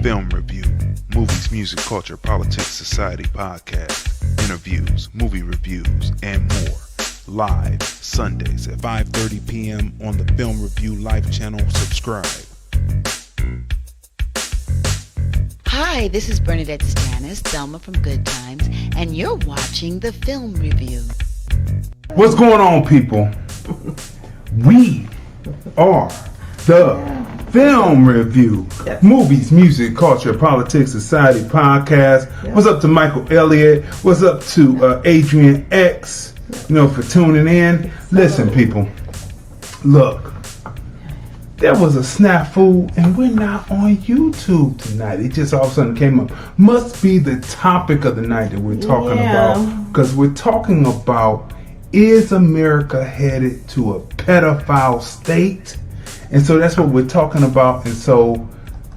Film Review, Movies, Music, Culture, Politics, Society podcast, interviews, movie reviews, and more. Live Sundays at 5:30 p.m. on the Film Review Live channel. Subscribe. Hi, this is Bernadette Stannis, Thelma from Good Times, and you're watching the Film Review. What's going on, people? We are the Film Review, Movies, Music, Culture, Politics, Society podcast. What's up to Michael Elliott? What's up to Adrian X? For tuning in. Listen, people. Look, there was a snafu, and we're not on YouTube tonight. It just all of a sudden came up. Must be the topic of the night that we're talking about, because we're talking about, is America headed to a pedophile state? And so that's what we're talking about. And so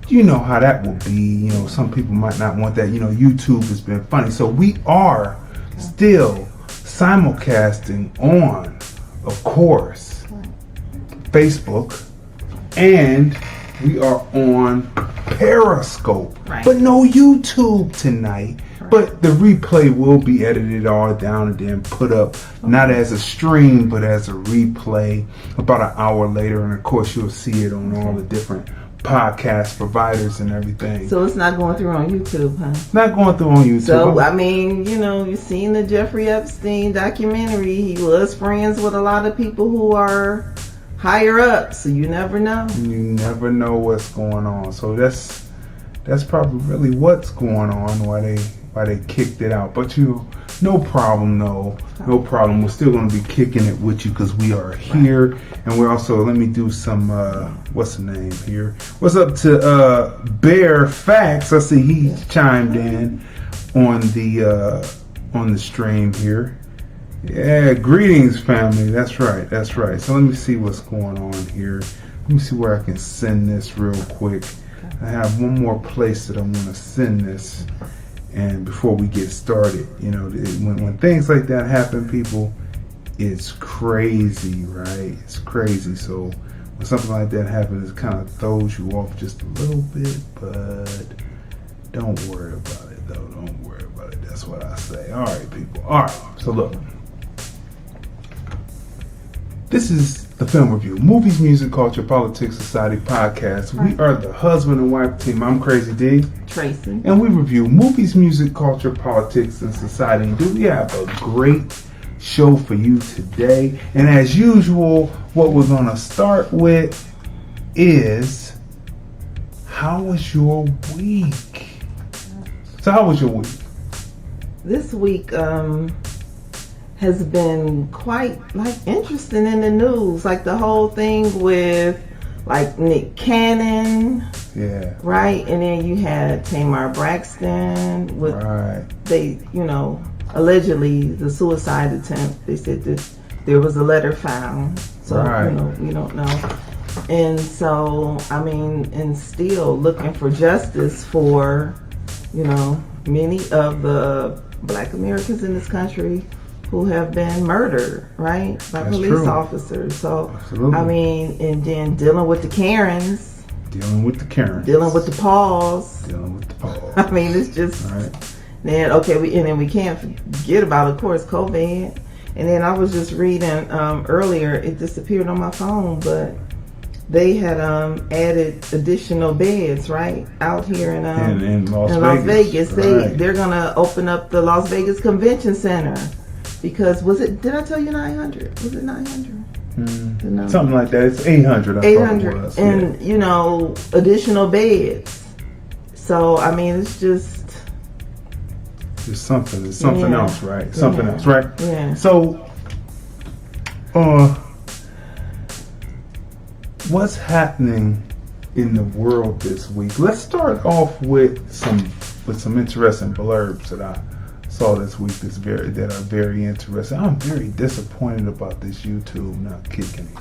you know how that will be. Some people might not want that. YouTube has been funny. So we are still simulcasting on, of course, Facebook, and we are on Periscope, but no YouTube tonight. But the replay will be edited all down and then put up, not as a stream, but as a replay about an hour later. And of course, you'll see it on all the different podcast providers and everything. So it's not going through on YouTube, huh? Not going through on YouTube. So, you've seen the Jeffrey Epstein documentary. He was friends with a lot of people who are higher up, so you never know. You never know what's going on. So that's probably really what's going on, why they kicked it out. But no problem, no problem. We're still going to be kicking it with you because we are here. And we're also, let me do some, what's the name here? What's up to Bear Facts? I see he chimed in on the stream here. Yeah, greetings, family. That's right. So let me see what's going on here. Let me see where I can send this real quick. I have one more place that I'm going to send this. And before we get started, when things like that happen, people, it's crazy, right? It's crazy. So when something like that happens, it kind of throws you off just a little bit, but don't worry about it, though. Don't worry about it. That's what I say. All right, people. All right. So look, this is the Film Review, Movies, Music, Culture, Politics, Society podcast. We are the husband and wife team. I'm Crazy Dee. Tracey. And we review movies, music, culture, politics, and society. And do we have a great show for you today? And as usual, what we're going to start with is, how was your week? So how was your week? This week has been quite interesting in the news. The whole thing with Nick Cannon. Yeah. Right? And then you had Tamar Braxton with they, allegedly the suicide attempt. They said that there was a letter found. So, we don't know. And so, and still looking for justice for, many of the Black Americans in this country who have been murdered, right? By police officers. So, absolutely. And then dealing with the Karens. Dealing with the Pauls. It's just then we can't forget about, of course, COVID. And then I was just reading earlier, it disappeared on my phone, but they had added additional beds, right, out here in Las Vegas. They're gonna open up the Las Vegas Convention Center because did I tell you 900? Was it 900? Something like that. It's 800. 800, and additional beds. So it's just something. It's something else, right? Something else, right? Yeah. So, what's happening in the world this week? Let's start off with some interesting blurbs that I saw this week that are very interesting. I'm very disappointed about this YouTube not kicking in.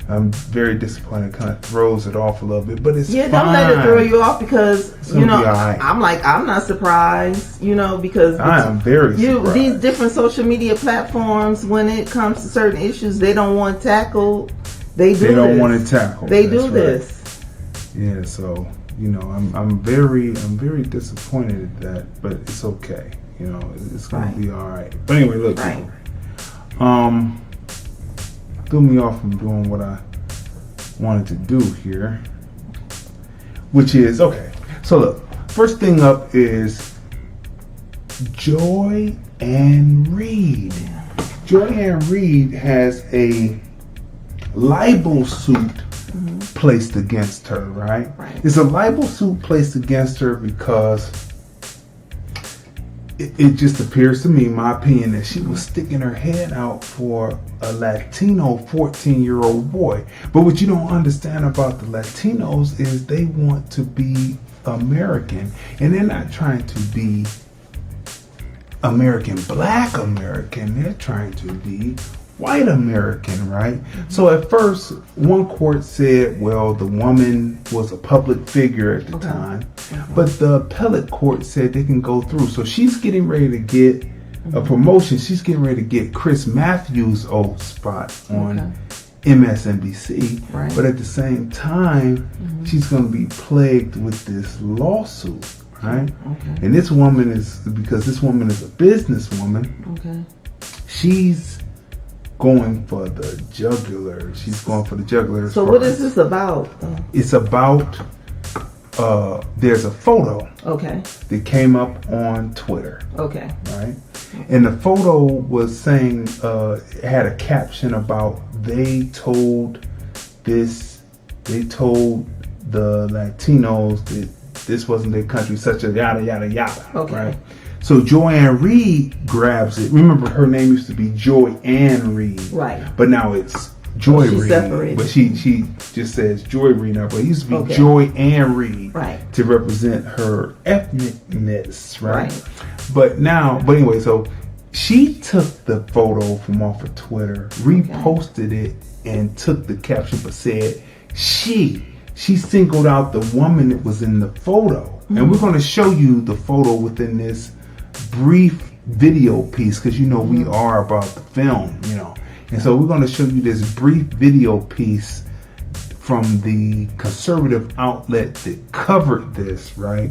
I'm very disappointed. It kind of throws it off a little bit, but it's fine. Don't let it throw you off because I'm not surprised. Because I am very surprised. These different social media platforms, when it comes to certain issues they don't want tackled, they don't want it tackled. They do this. Yeah, so I'm very disappointed at that, but it's okay. It's gonna be all right. But anyway, look, people, threw me off from doing what I wanted to do here, which is okay. So look, first thing up is Joy Ann Reid. Joy Ann Reid has a libel suit placed against her, right? It's a libel suit placed against her because it just appears to me, my opinion, that she was sticking her head out for a Latino 14-year-old boy. But what you don't understand about the Latinos is they want to be American, and they're not trying to be Black American. They're trying to be white American, right? So at first, one court said, well, the woman was a public figure at the time, but the appellate court said they can go through. So she's getting ready to get a promotion. She's getting ready to get Chris Matthews' old spot on MSNBC, but at the same time, she's going to be plagued with this lawsuit, right? And this woman is, because this woman is a businesswoman, she's going for the jugular. So what is this about? It's about, there's a photo that came up on Twitter. Right? And the photo was saying, it had a caption about, they told the Latinos that this wasn't their country, such a yada, yada, yada. Right? So Joy Ann Reid grabs it. Remember, her name used to be Joy Ann Reid. Right. But now it's Joy Reid. Separated. But she just says Joy Reid now. But it used to be Joy Ann Reid to represent her ethnicness, right? But anyway, so she took the photo from off of Twitter, reposted it, and took the caption, but said she singled out the woman that was in the photo. And we're going to show you the photo within this brief video piece, because we are about the film, and so we're going to show you this brief video piece from the conservative outlet that covered this, right?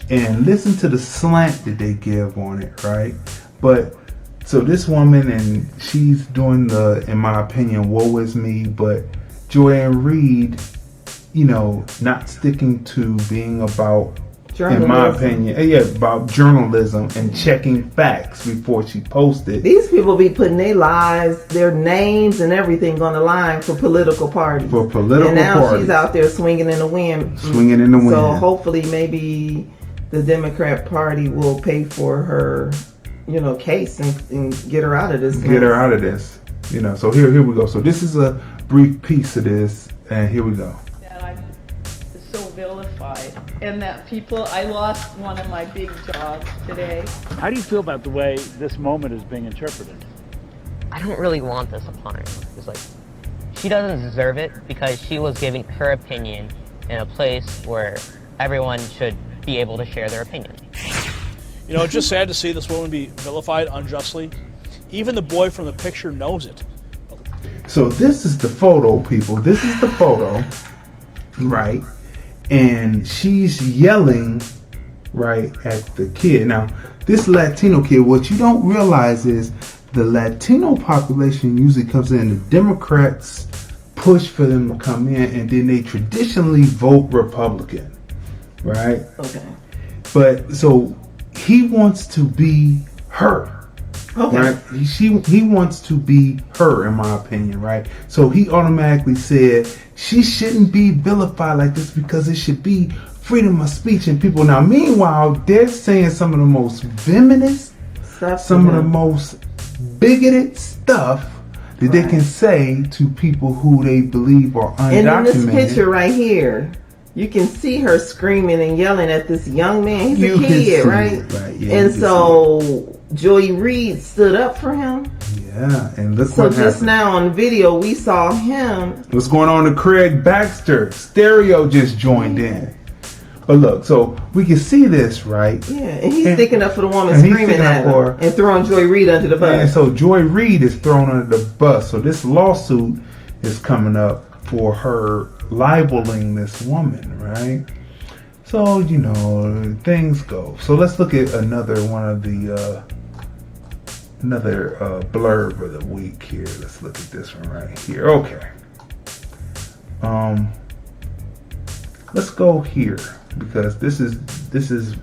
And listen to the slant that they give on it, right? But so this woman, and she's doing in my opinion, woe is me, but Joy Ann Reid, not sticking to being about, in my opinion, about journalism and checking facts before she posted. These people be putting their lives, their names and everything on the line for political parties. And now she's out there swinging in the wind. So hopefully maybe the Democrat Party will pay for her, case and get her out of this. So here we go. So this is a brief piece of this, and here we go. So vilified, and that I lost one of my big jobs today. How do you feel about the way this moment is being interpreted? I don't really want this upon her. It's she doesn't deserve it, because she was giving her opinion in a place where everyone should be able to share their opinion. It's just sad to see this woman be vilified unjustly. Even the boy from the picture knows it. So this is the photo, people. This is the photo, right? And she's yelling right at the kid. Now, this Latino kid, what you don't realize is the Latino population usually comes in, the Democrats push for them to come in, and then they traditionally vote Republican, right? But so he wants to be her. Right? He wants to be her, in my opinion, right? So he automatically said she shouldn't be vilified like this, because it should be freedom of speech and people. Now, meanwhile, they're saying some of the most venomous, some of the most bigoted stuff that they can say to people who they believe are undocumented. And in this picture right here, you can see her screaming and yelling at this young man. He's a kid, right? Yeah, and so Joy Reid stood up for him. Yeah, and look what happened. So just now on the video, we saw him. What's going on to Craig Baxter? Stereo just joined in. But look, so we can see this, right? Yeah, and he's sticking up for the woman screaming at her and throwing Joy Reid under the bus. And so Joy Reid is thrown under the bus. So this lawsuit is coming up for her libeling this woman, right? So, you know, things go. So let's look at another one of the, another blurb of the week here. Let's look at this one right here. Okay. Let's go here because this is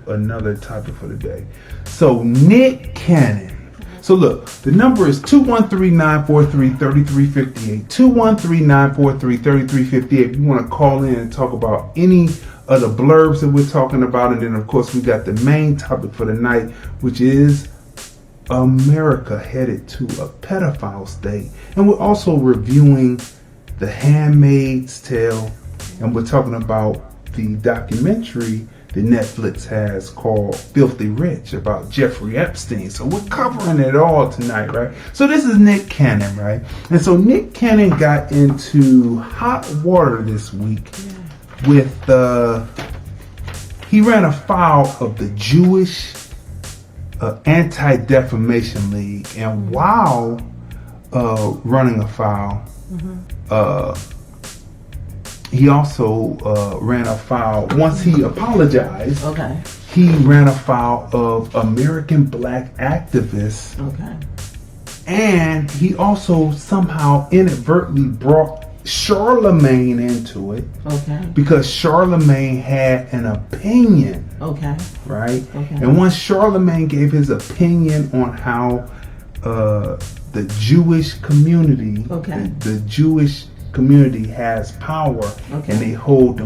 another topic for the day. So Nick Cannon. So look, the number is 213-943-3358. 213-943-3358. If you want to call in and talk about any of the blurbs that we're talking about, and then of course we got the main topic for the night, which is America headed to a pedophile state, and we're also reviewing The Handmaid's Tale, and we're talking about the documentary that Netflix has called Filthy Rich about Jeffrey Epstein. So we're covering it all tonight, right? So this is Nick Cannon, right? And so Nick Cannon got into hot water this week with he ran afoul of the Jewish Anti-Defamation League, and while running afoul, he also ran afoul, once he apologized, he ran afoul of American black activists. And he also somehow inadvertently brought Charlemagne into it. Because Charlemagne had an opinion. Right? And once Charlemagne gave his opinion on how the Jewish community, the Jewish community has power, and they hold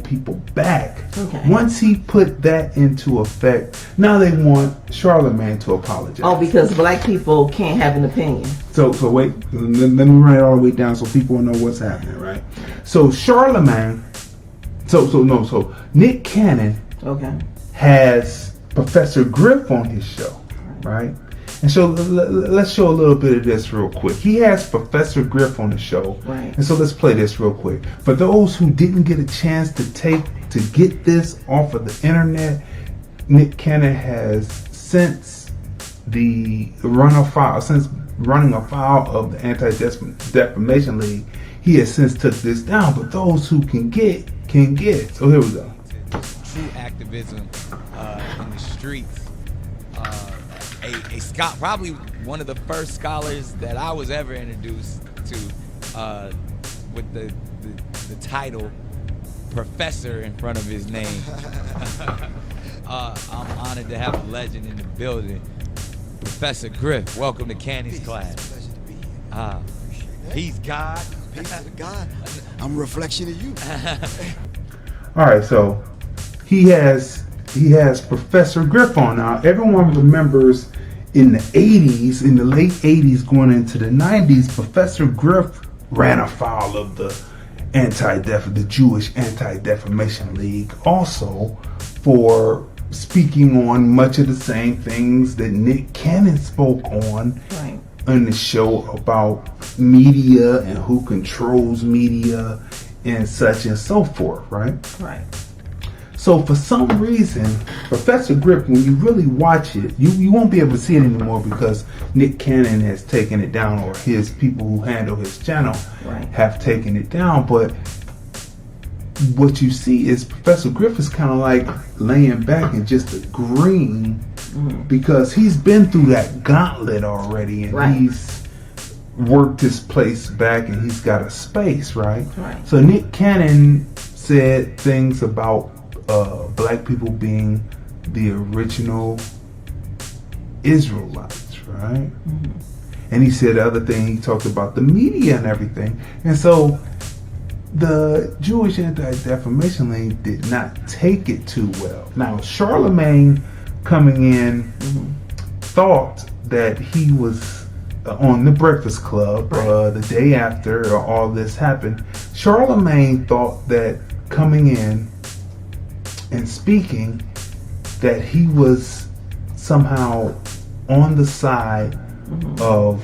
people back. Once he put that into effect, now they want Charlemagne to apologize. Oh, because black people can't have an opinion. So wait, let me run it all the way down so people know what's happening, right? So Charlemagne, so Nick Cannon has Professor Griff on his show, right? And so let's show a little bit of this real quick. He has Professor Griff on the show. And so let's play this real quick. For those who didn't get a chance to get this off of the internet, Nick Cannon has since running afoul of the Anti-Defamation League, he has since took this down. But those who can get it. So here we go. True activism in the streets. Probably one of the first scholars that I was ever introduced to with the title Professor in front of his name. I'm honored to have a legend in the building. Professor Griff, welcome to Candy's class. Peace, God. Peace to God. I'm a reflection of you. All right, so he has Professor Griff on now. Everyone remembers in the 80s, in the late 80s going into the 90s, Professor Griff ran afoul of the Jewish Anti-Defamation League, also for speaking on much of the same things that Nick Cannon spoke on in the show about media and who controls media and such and so forth, right? So for some reason, Professor Griff, when you really watch it, you won't be able to see it anymore because Nick Cannon has taken it down, or his people who handle his channel have taken it down. But what you see is Professor Griff is kind of like laying back and just agreeing because he's been through that gauntlet already, and he's worked his place back, and he's got a space, right? So Nick Cannon said things about black people being the original Israelites, right? And he said the other thing, he talked about the media and everything. And so the Jewish Anti-Defamation League did not take it too well. Now, Charlemagne coming in thought that he was on the Breakfast Club the day after all this happened. Charlemagne thought that coming in and speaking that he was somehow on the side of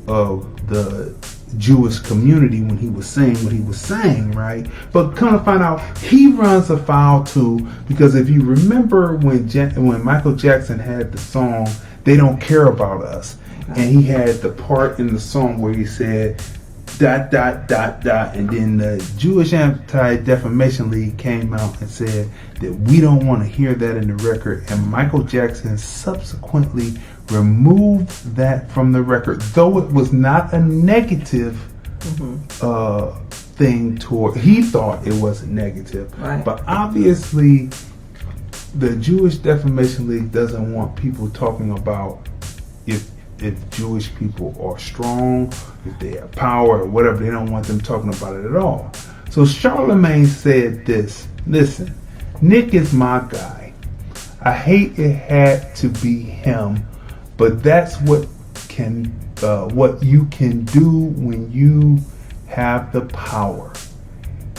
the Jewish community when he was saying what he was saying, right? But come to find out, he runs afoul too, because if you remember when Michael Jackson had the song "They Don't Care About Us," and he had the part in the song where he said, And then the Jewish Anti-Defamation League came out and said that we don't want to hear that in the record. And Michael Jackson subsequently removed that from the record, though it was not a negative thing toward. He thought it wasn't negative, right. But obviously the Jewish Defamation League doesn't want people talking about if Jewish people are strong, if they have power or whatever. They don't want them talking about it at all. So Charlemagne said this: listen, Nick is my guy. I hate it had to be him, but that's what you can do when you have the power.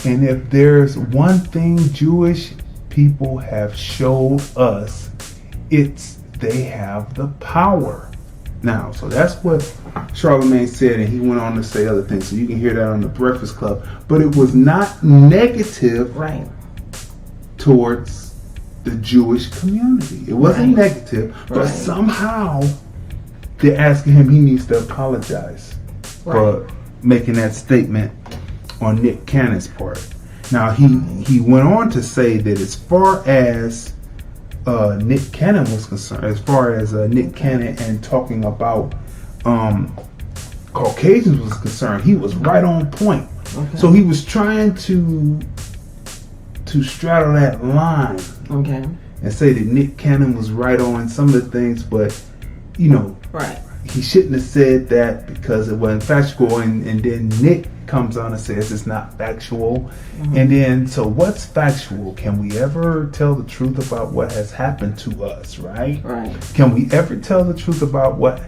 And if there's one thing Jewish people have showed us, it's they have the power. Now, so that's what Charlemagne said, and he went on to say other things. So you can hear that on the Breakfast Club. But it was not negative towards the Jewish community. It wasn't negative, but somehow they're asking him, he needs to apologize for making that statement on Nick Cannon's part. Now, he went on to say that as far as Nick Cannon was concerned, as far as Nick Cannon and talking about Caucasians was concerned, he was right on point. Okay. So he was trying to straddle that line, and say that Nick Cannon was right on some of the things, but he shouldn't have said that because it wasn't factual. And then Nick comes on and says it's not factual. And then, so what's factual? Can we ever tell the truth about what has happened to us, right? Can we ever tell the truth about what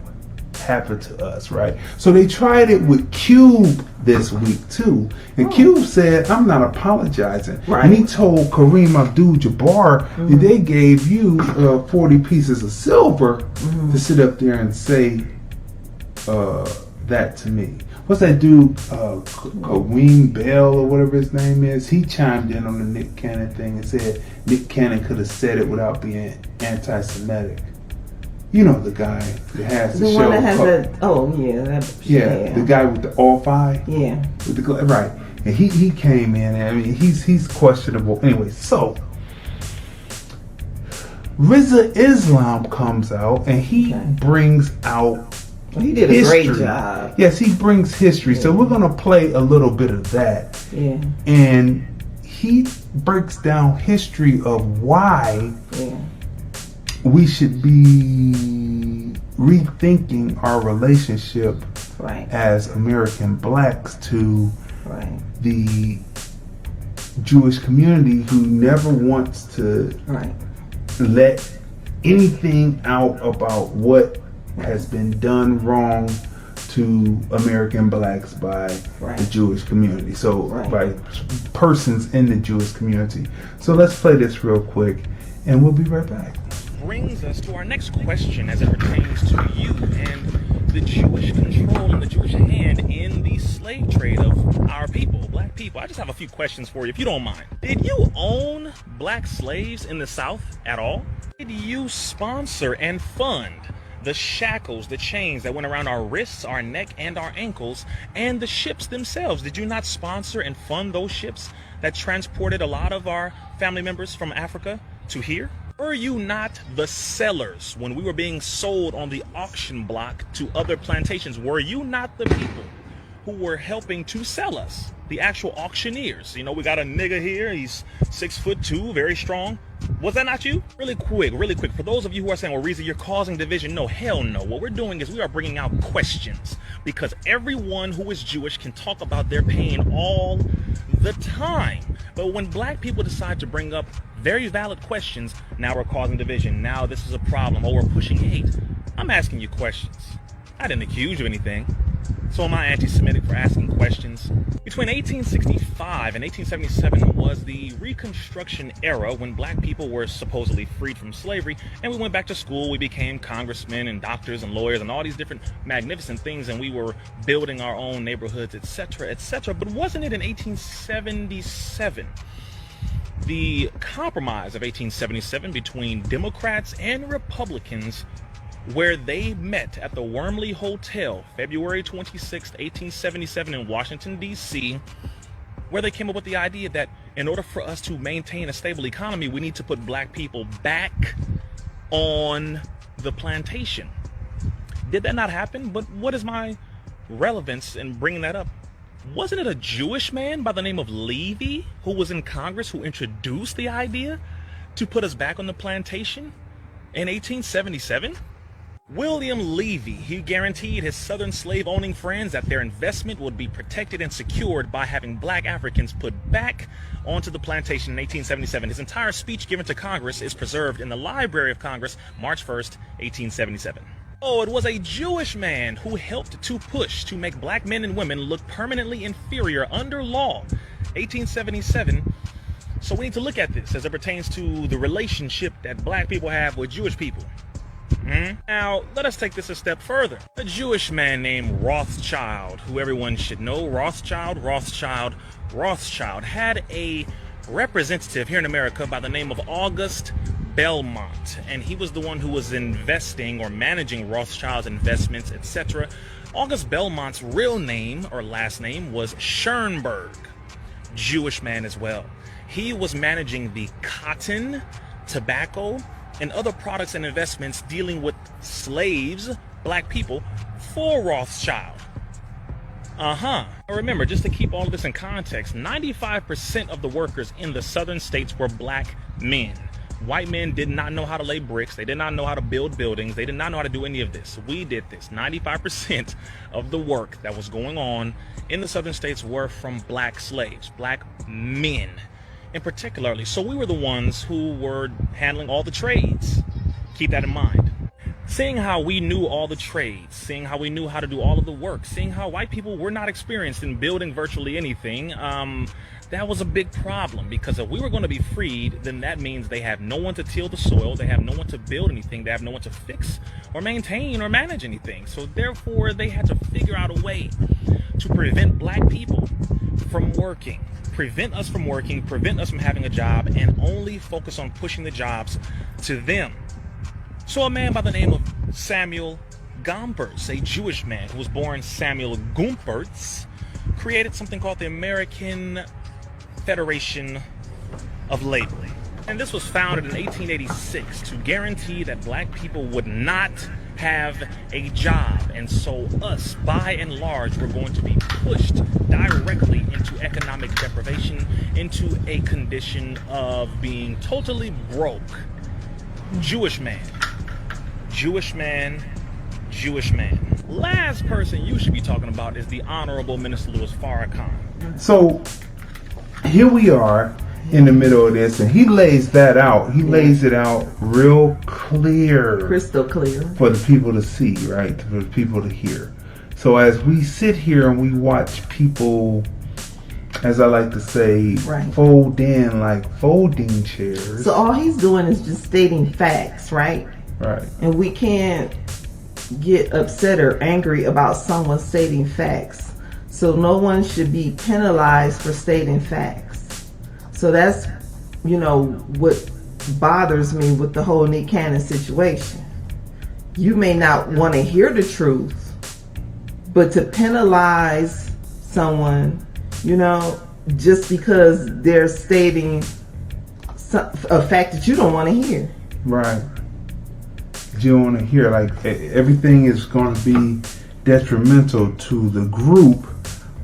happened to us, right? So they tried it with Cube this week too, and Cube said, I'm not apologizing. And he told Kareem Abdul-Jabbar that they gave you 40 pieces of silver to sit up there and say that to me. What's that dude, Kareem Bell or whatever his name is? He chimed in on the Nick Cannon thing and said Nick Cannon could have said it without being anti-Semitic. You know the guy that has the show. One that has the guy with the off eye. Yeah. With the right. And he came in, and I mean he's questionable. Anyway, so Rizza Islam comes out and he brings out he did a great job. Yes, he brings history. So we're gonna play a little bit of that. Yeah. And he breaks down history of why we should be rethinking our relationship as American blacks to the Jewish community, who never wants to let anything out about what has been done wrong to American blacks by the Jewish community. So by persons in the Jewish community. So let's play this real quick and we'll be right back. Brings us to our next question as it pertains to you and the Jewish control and the Jewish hand in the slave trade of our people, black people. I just have a few questions for you, if you don't mind. Did you own black slaves in the South at all? Did you sponsor and fund the shackles, the chains that went around our wrists, our neck, and our ankles, and the ships themselves? Did you not sponsor and fund those ships that transported a lot of our family members from Africa to here? Were you not the sellers when we were being sold on the auction block to other plantations? Were you not the people who were helping to sell us, the actual auctioneers? You know, we got a nigga here, he's 6'2", very strong. Was that not you? Really quick, for those of you who are saying, well, Reza, you're causing division. No, hell no. What we're doing is we are bringing out questions, because everyone who is Jewish can talk about their pain all the time. But when black people decide to bring up very valid questions, now we're causing division. Now this is a problem. Oh, we're pushing hate. I'm asking you questions. I didn't accuse you of anything. So am I anti-Semitic for asking questions? Between 1865 and 1877 was the Reconstruction era, when black people were supposedly freed from slavery, and we went back to school. We became congressmen and doctors and lawyers and all these different magnificent things, and we were building our own neighborhoods, etc., etc. But wasn't it in 1877, the compromise of 1877 between Democrats and Republicans, where they met at the Wormley Hotel, February 26, 1877 in Washington, D.C., where they came up with the idea that in order for us to maintain a stable economy, we need to put black people back on the plantation. Did that not happen? But what is my relevance in bringing that up? Wasn't it a Jewish man by the name of Levy who was in Congress who introduced the idea to put us back on the plantation in 1877? William Levy, he guaranteed his southern slave-owning friends that their investment would be protected and secured by having black Africans put back onto the plantation in 1877. His entire speech given to Congress is preserved in the Library of Congress, March 1st, 1877. Oh, it was a Jewish man who helped to push to make black men and women look permanently inferior under law, 1877. So we need to look at this as it pertains to the relationship that black people have with Jewish people. Now, let us take this a step further. A Jewish man named Rothschild, who everyone should know, Rothschild, had a representative here in America by the name of August Belmont, and he was the one who was investing or managing Rothschild's investments, etc. August Belmont's real name or last name was Schoenberg, Jewish man as well. He was managing the cotton, tobacco, and other products and investments dealing with slaves, black people, for Rothschild. Remember, just to keep all of this in context, 95% of the workers in the southern states were black men. White men did not know how to lay bricks. They did not know how to build buildings. They did not know how to do any of this. We did this. 95% of the work that was going on in the southern states were from black slaves, black men in particularly. So we were the ones who were handling all the trades. Keep that in mind. Seeing how we knew all the trades, seeing how we knew how to do all of the work, seeing how white people were not experienced in building virtually anything, that was a big problem, because if we were going to be freed, then that means they have no one to till the soil, they have no one to build anything, they have no one to fix or maintain or manage anything. So therefore, they had to figure out a way to prevent black people from working, prevent us from working, prevent us from having a job, and only focus on pushing the jobs to them. So a man by the name of Samuel Gompertz, a Jewish man who was born Samuel Gompertz, created something called the American Federation of Labor. And this was founded in 1886 to guarantee that black people would not have a job. And so us, by and large, were going to be pushed directly into economic deprivation, into a condition of being totally broke. Jewish man. Jewish man. Jewish man. Last person you should be talking about is the Honorable Minister Louis Farrakhan. So here we are in the middle of this, and he lays that out. He lays it out real clear. Crystal clear. For the people to see, right? For the people to hear. So as we sit here and we watch people, as I like to say, fold in like folding chairs. So all he's doing is just stating facts, right? Right. And we can't get upset or angry about someone stating facts. So no one should be penalized for stating facts. So that's, what bothers me with the whole Nick Cannon situation. You may not want to hear the truth, but to penalize someone, just because they're stating a fact that you don't want to hear. Right. You don't want to hear, like, everything is going to be detrimental to the group,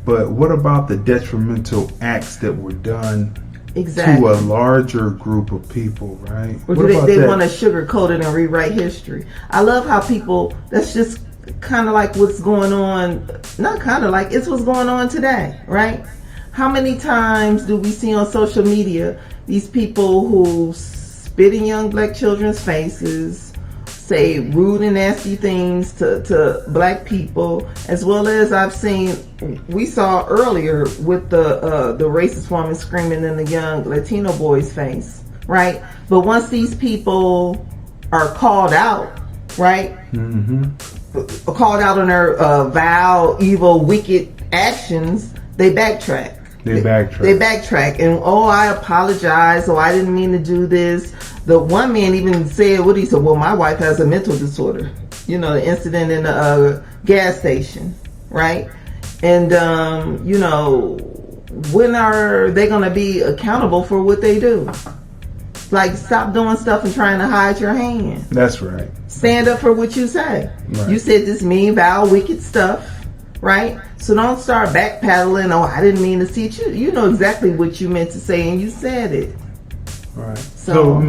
but what about the detrimental acts that were done to a larger group of people, right? Or do they want to sugarcoat it and rewrite history? I love how people, that's just kind of like what's going on, not kind of like, it's what's going on today, right? How many times do we see on social media these people who spit in young black children's faces, say rude and nasty things to black people, as well as we saw earlier with the racist woman screaming in the young Latino boy's face, right? But once these people are called out, right? Mm-hmm. Called out on their vile, evil, wicked actions, they backtrack. They backtrack and, I apologize. I didn't mean to do this. The one man even said, well, my wife has a mental disorder. the incident in the gas station, right? And when are they going to be accountable for what they do? Like, stop doing stuff and trying to hide your hand. That's right. Stand up for what you say. Right. You said this mean, vile, wicked stuff, right? So don't start backpedaling. Oh, I didn't mean to see you. You know exactly what you meant to say, and you said it. Right. So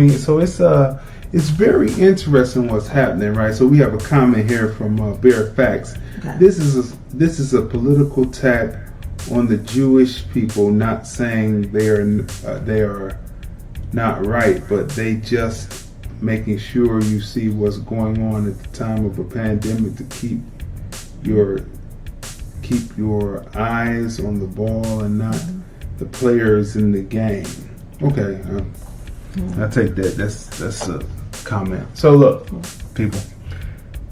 it's very interesting what's happening, right? So we have a comment here from Bare Facts. Okay. This is a political attack on the Jewish people, not saying they are not right, but they just making sure you see what's going on at the time of a pandemic to keep your eyes on the ball and not the players in the game. Okay, I take that. That's a comment. So look, people,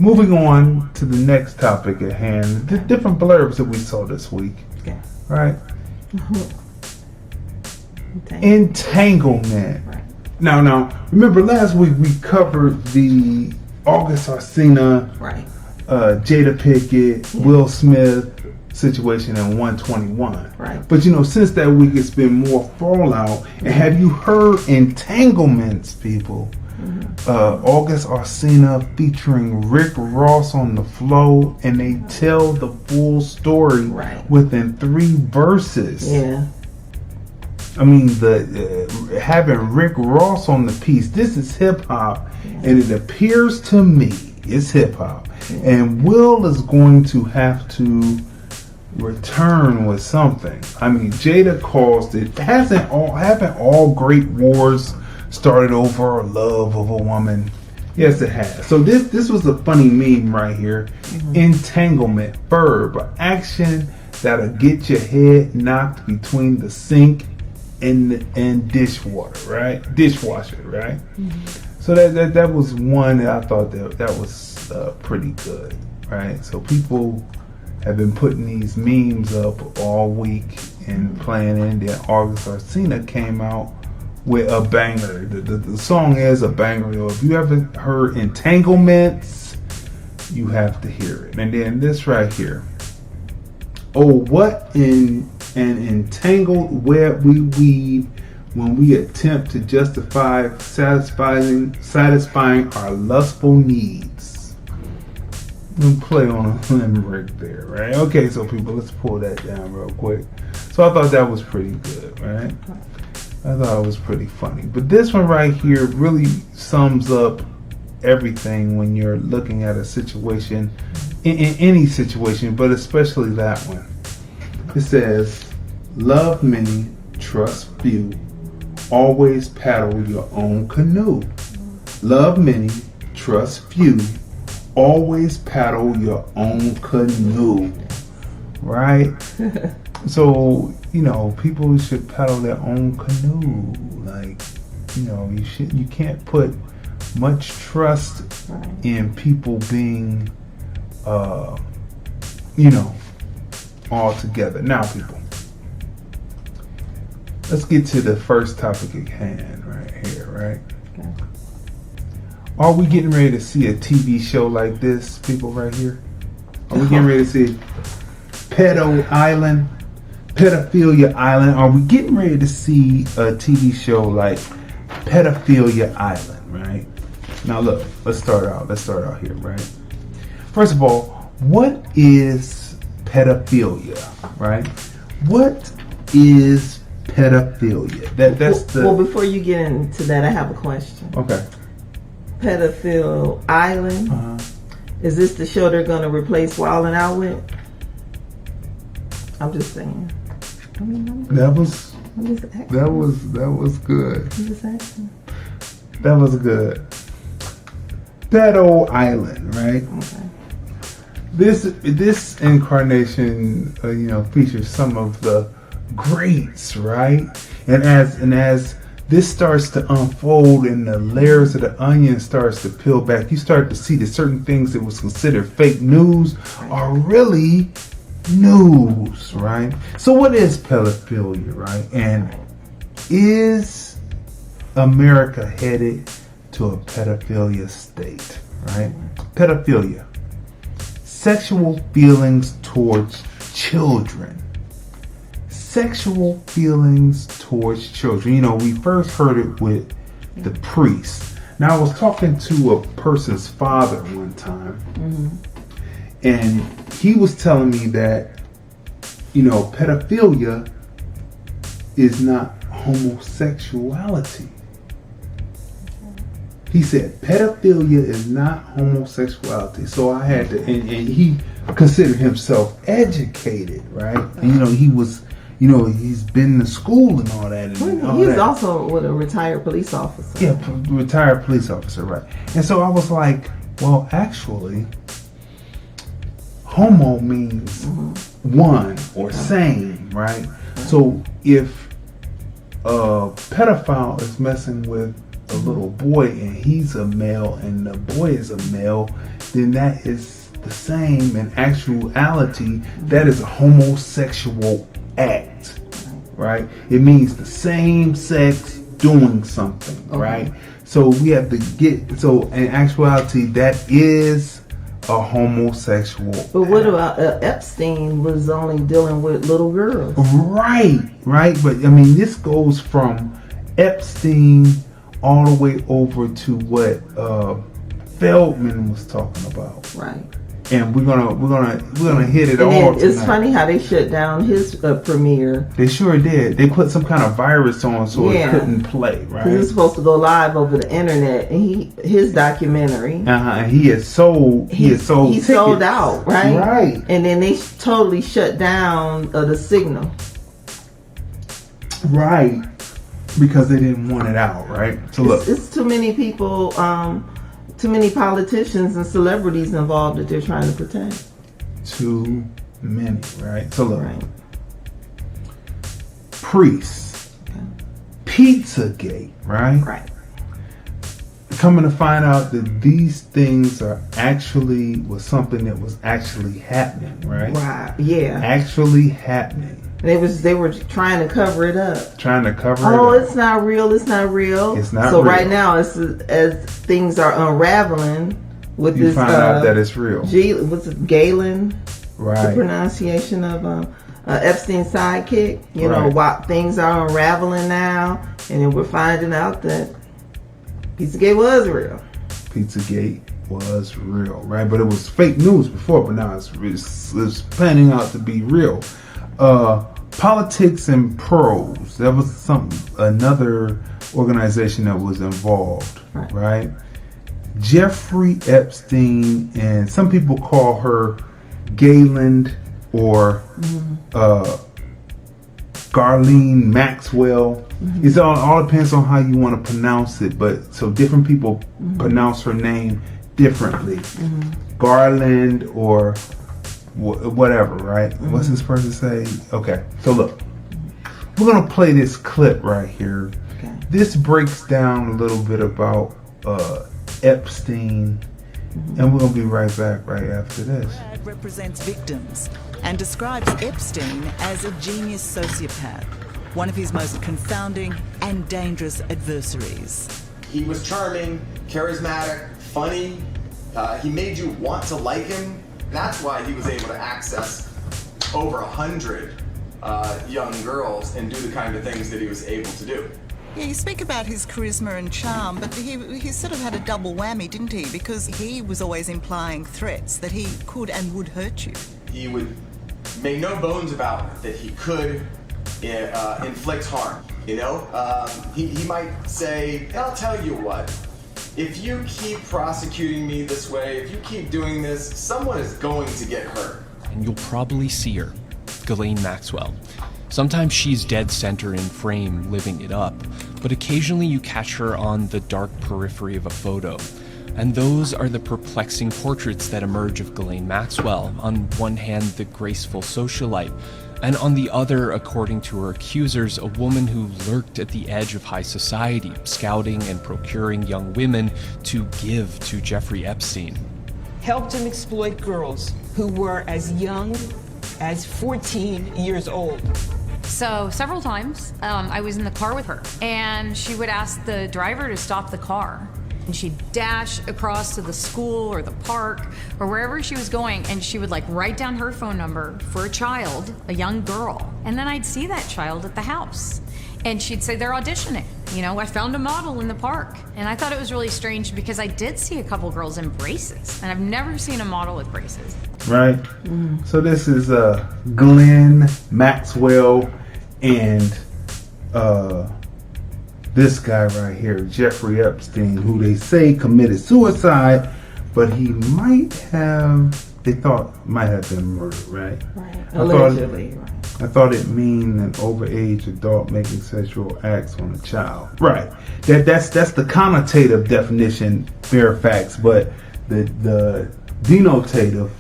moving on to the next topic at hand, the different blurbs that we saw this week. Okay. Right? Entanglement. Right. Now, remember last week we covered the August Alsina, Right. Jada Pinkett, Will Smith situation in 121. Right. But since that week it's been more fallout. And have you heard Entanglements, people? August Alsina featuring Rick Ross on the flow, and they tell the full story within 3 verses. Yeah. I mean, having Rick Ross on the piece. This is hip hop, and it appears to me it's hip hop. And Will is going to have to return with something. I mean, Jada caused it. Haven't all great wars started over love of a woman? Yes, it has. So this was a funny meme right here. Entanglement, verb, action that'll get your head knocked between the sink and dishwasher, right? So that was one that I thought that was pretty good, right? So people have been putting these memes up all week and playing in. Then August Alsina came out with a banger. The song is a banger. If you haven't heard Entanglements, you have to hear it. And then this right here. Oh, what in an entangled web we weave when we attempt to justify satisfying our lustful needs. Let me play on a limerick there, right? Okay, so people, let's pull that down real quick. So I thought that was pretty good, right? I thought it was pretty funny. But this one right here really sums up everything when you're looking at a situation, in any situation, but especially that one. It says, love many, trust few, always paddle your own canoe. Love many, trust few, always paddle your own canoe. Right? So, people should paddle their own canoe. Like, you can't put much trust in people being, all together. Now, people, let's get to the first topic at hand right here, right? Okay. Are we getting ready to see a TV show like this, people, right here? Are we getting ready to see Pedophilia Island? Are we getting ready to see a TV show like Pedophilia Island, right? Now look, let's start out here, right? First of all, what is pedophilia, right? What is pedophilia? Well, before you get into that, I have a question. Okay. Pedophile Island. Is this the show they're going to replace Wildin' Out with? I'm just saying. That was good. That was good. Pedo Island, right? Okay. This incarnation, features some of the greats, right? And as this starts to unfold and the layers of the onion starts to peel back, you start to see that certain things that was considered fake news are really news, right? So what is pedophilia, right? And is America headed to a pedophilia state? right? Pedophilia. Sexual feelings towards children. Sexual feelings towards children. You know, we first heard it with the priest. Now, I was talking to a person's father one time, and he was telling me that, you know, pedophilia is not homosexuality. He said pedophilia is not homosexuality. So I had to, and he considered himself educated, right? And, you know, he was, you know, he's been to school and all that. And all he's that. also with a retired police officer. Yeah, retired police officer, right? And so I was like, well, actually, homo means one or same, right? So if a pedophile is messing with a little boy and he's a male and the boy is a male, then that is the same. In actuality, that is a homosexual act, right? It means the same sex doing something, right? So we have to get, so in actuality, that is a homosexual But what about Epstein was only dealing with little girls? Right. But I mean, this goes from Epstein all the way over to what Feldman was talking about. Right. And we're gonna hit it all. It's funny how they shut down his premiere. They sure did. They put some kind of virus on so it couldn't play. Right. He was supposed to go live over the internet, and his documentary. And he has sold. He sold out. Right. Right. And then they totally shut down the signal. Right. Because they didn't want it out. Right. So look, it's too many people. Too many politicians and celebrities involved that they're trying to protect. Too many, right? So look, priests, Pizzagate, right? Right. Coming to find out that these things are was something that was actually happening, right? Right. Yeah. Actually happening. They were trying to cover it up. It's not real. It's not real. It's not so real. Right now, as things are unraveling with you this, find out that it's real. What's it, Galen? Right. The pronunciation of Epstein's sidekick. You know, why things are unraveling now, and then we're finding out that Pizzagate was real. Pizzagate was real, right? But it was fake news before, but now it's panning out to be real. Politics and Pros. That was another organization that was involved, right? Jeffrey Epstein, and some people call her Gayland or Garlene Maxwell. It all depends on how you want to pronounce it, but so different people pronounce her name differently. Garland or whatever, right? What's this person say? Okay, so look, we're gonna play this clip right here. Okay. This breaks down a little bit about Epstein, and we're gonna be right back right after this. Brad represents victims and describes Epstein as a genius sociopath, one of his most confounding and dangerous adversaries. He was charming, charismatic, funny. He made you want to like him. That's why he was able to access over 100 young girls and do the kind of things that he was able to do. Yeah, you speak about his charisma and charm, but he sort of had a double whammy, didn't he? Because he was always implying threats that he could and would hurt you. He would make no bones about that he could inflict harm, you know? He might say, I'll tell you what, if you keep prosecuting me this way, if you keep doing this, someone is going to get hurt. And you'll probably see her, Ghislaine Maxwell. Sometimes she's dead center in frame, living it up, but occasionally you catch her on the dark periphery of a photo. And those are the perplexing portraits that emerge of Ghislaine Maxwell. On one hand, the graceful socialite, and on the other, according to her accusers, a woman who lurked at the edge of high society, scouting and procuring young women to give to Jeffrey Epstein. Helped him exploit girls who were as young as 14 years old. So several times I was in the car with her, and she would ask the driver to stop the car. and she'd dash across to the school or the park or wherever she was going, and she would like write down her phone number for a child, a young girl, and then I'd see that child at the house. And she'd say, they're auditioning. You know, I found a model in the park. And I thought it was really strange because I did see a couple girls in braces. And I've never seen a model with braces. Right? So this is Glenn Maxwell and this guy right here, Jeffrey Epstein, who they say committed suicide, but he might have, they thought might have been murdered, right? Right. Allegedly, right. I thought it mean an overage adult making sexual acts on a child. Right. That's the connotative definition, bare facts, but the denotative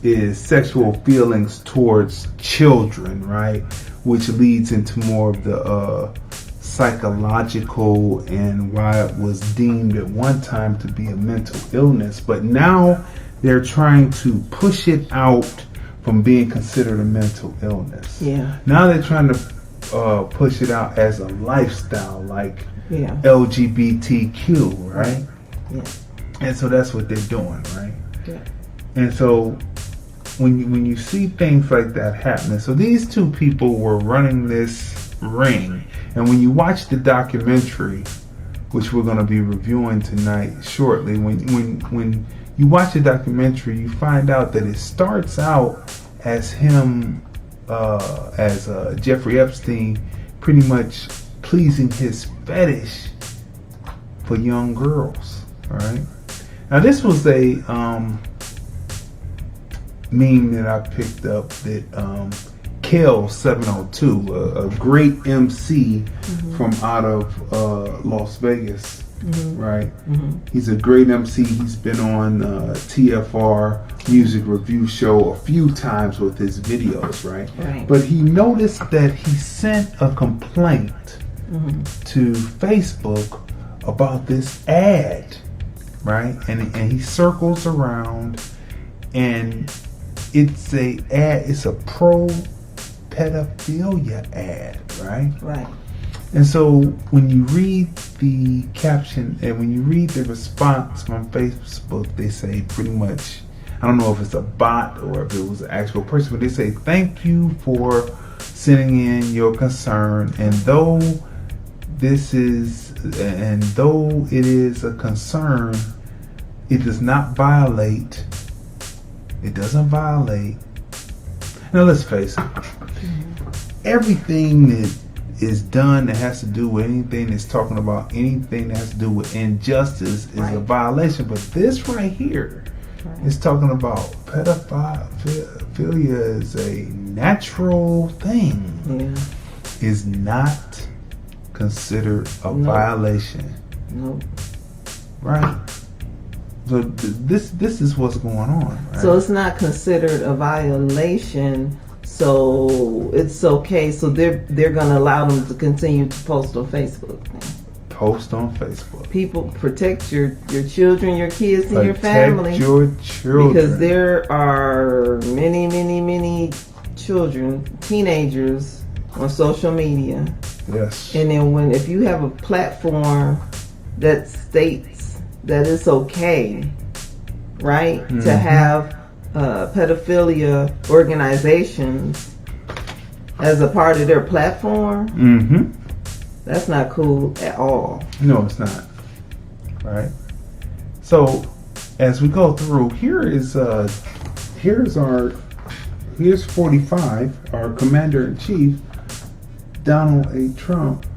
is sexual feelings towards children, right? Which leads into more of the psychological and why it was deemed at one time to be a mental illness. But now they're trying to push it out from being considered a mental illness. Yeah. Now they're trying to push it out as a lifestyle, like Yeah. LGBTQ, right? Yeah. And so that's what they're doing, right? Yeah. And so when you see things like that happening, so these two people were running this ring, and when you watch the documentary, which we're going to be reviewing tonight shortly, when you watch the documentary, you find out that it starts out as him, as Jeffrey Epstein, pretty much pleasing his fetish for young girls. All right. Now this was a meme that I picked up that Kel702, a great MC from out of Las Vegas. Right, he's a great MC. He's been on TFR Music Review Show a few times with his videos, right? But he noticed that he sent a complaint to Facebook about this ad, right? And he circles around, and it's a ad. It's a pro pedophilia ad, right? Right. And so when you read the caption and when you read the response from Facebook, they say pretty much, I don't know if it's a bot or if it was an actual person, but they say, thank you for sending in your concern. And though it is a concern, it doesn't violate. Now let's face it, everything that is done that has to do with anything that's talking about anything that has to do with injustice is a violation. But this right here is talking about pedophilia is a natural thing. Is not considered a violation. Nope. Right. So this is what's going on. Right? So it's not considered a violation. So it's okay. So they're gonna allow them to continue to post on Facebook. Post on Facebook. People, protect your children, your kids, and your family. Protect your children. Because there are many children, teenagers on social media. Yes. And then if you have a platform that states that it's okay, right, to have pedophilia organizations as a part of their platform, that's not cool at all. No, it's not. Right. So as we go through, here's 45, our Commander-in-Chief, Donald A. Trump,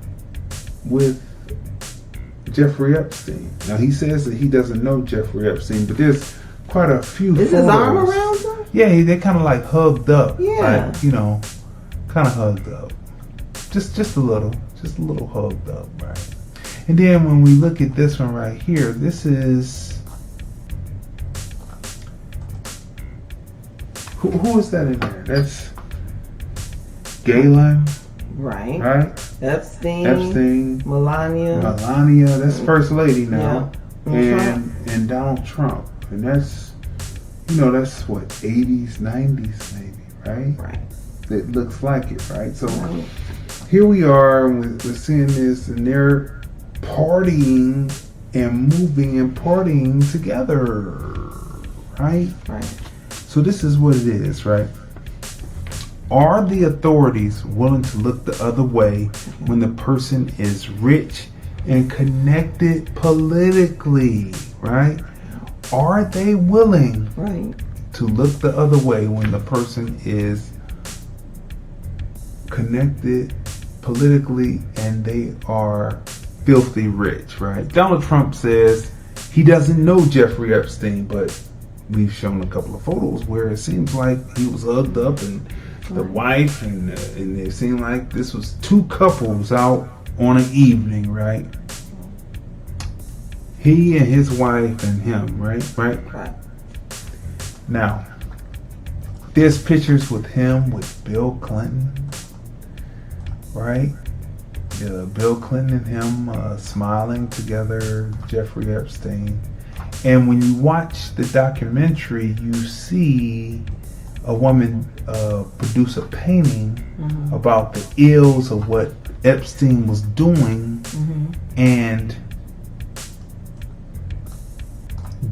with Jeffrey Epstein. Now he says that he doesn't know Jeffrey Epstein, but there's quite a few Is photos. his arm around him? Yeah, they kind of like hugged up. Yeah. Like, kind of hugged up. Just a little hugged up, right? And then when we look at this one right here, this is... Who is that in there? That's Galen. Right. Epstein. Melania. That's First Lady now. Yeah. And Donald Trump. And that's what, 80s, 90s maybe, right? Right. It looks like it, right? So here we are, we're seeing this, and they're partying and moving and partying together, right? Right. So this is what it is, right? Are the authorities willing to look the other way when the person is rich and connected politically, right? Are they willing to look the other way when the person is connected politically and they are filthy rich, right? Donald Trump says he doesn't know Jeffrey Epstein, but we've shown a couple of photos where it seems like he was hugged up and the wife and it seemed like this was two couples out on an evening, right? He and his wife and him, right? Now, there's pictures with him with Bill Clinton, right? Bill Clinton and him smiling together, Jeffrey Epstein. And when you watch the documentary, you see a woman produce a painting about the ills of what Epstein was doing, and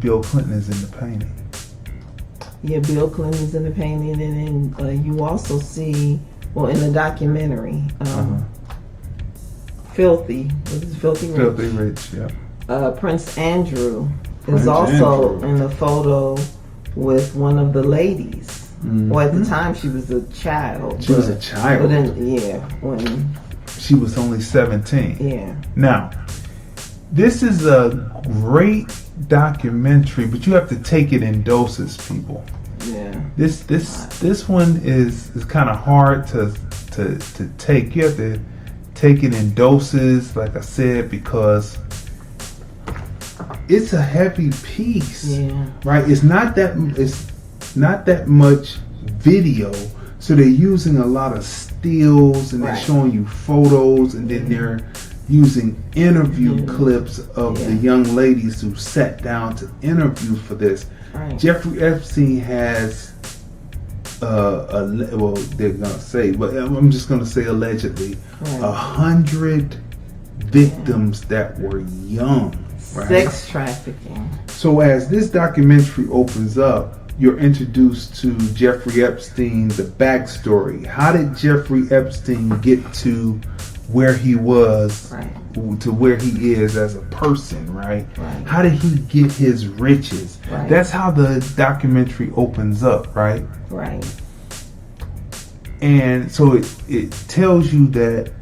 Bill Clinton is in the painting. Yeah, Bill Clinton's in the painting, and then you also see, well, in the documentary, Filthy Rich. Filthy Rich, yeah. Prince Andrew is also in the photo with one of the ladies. Well, at the time she was a child. She was a child. But then, when she was only 17. Yeah. Now, this is a great documentary, but you have to take it in doses, people. Yeah. This one is kind of hard to take. You have to take it in doses, like I said, because it's a heavy piece, right? It's not that much video, so they're using a lot of stills and they're showing you photos, and then they're using interview clips of the young ladies who sat down to interview for this. Jeffrey Epstein has well, they're gonna say, but I'm just gonna say allegedly, 100 victims that were young, right? Sex trafficking. So as this documentary opens up, you're introduced to Jeffrey Epstein, the backstory. How did Jeffrey Epstein get to where he was, to where he is as a person, right? How did he get his riches? That's how the documentary opens up, right? And so it tells you that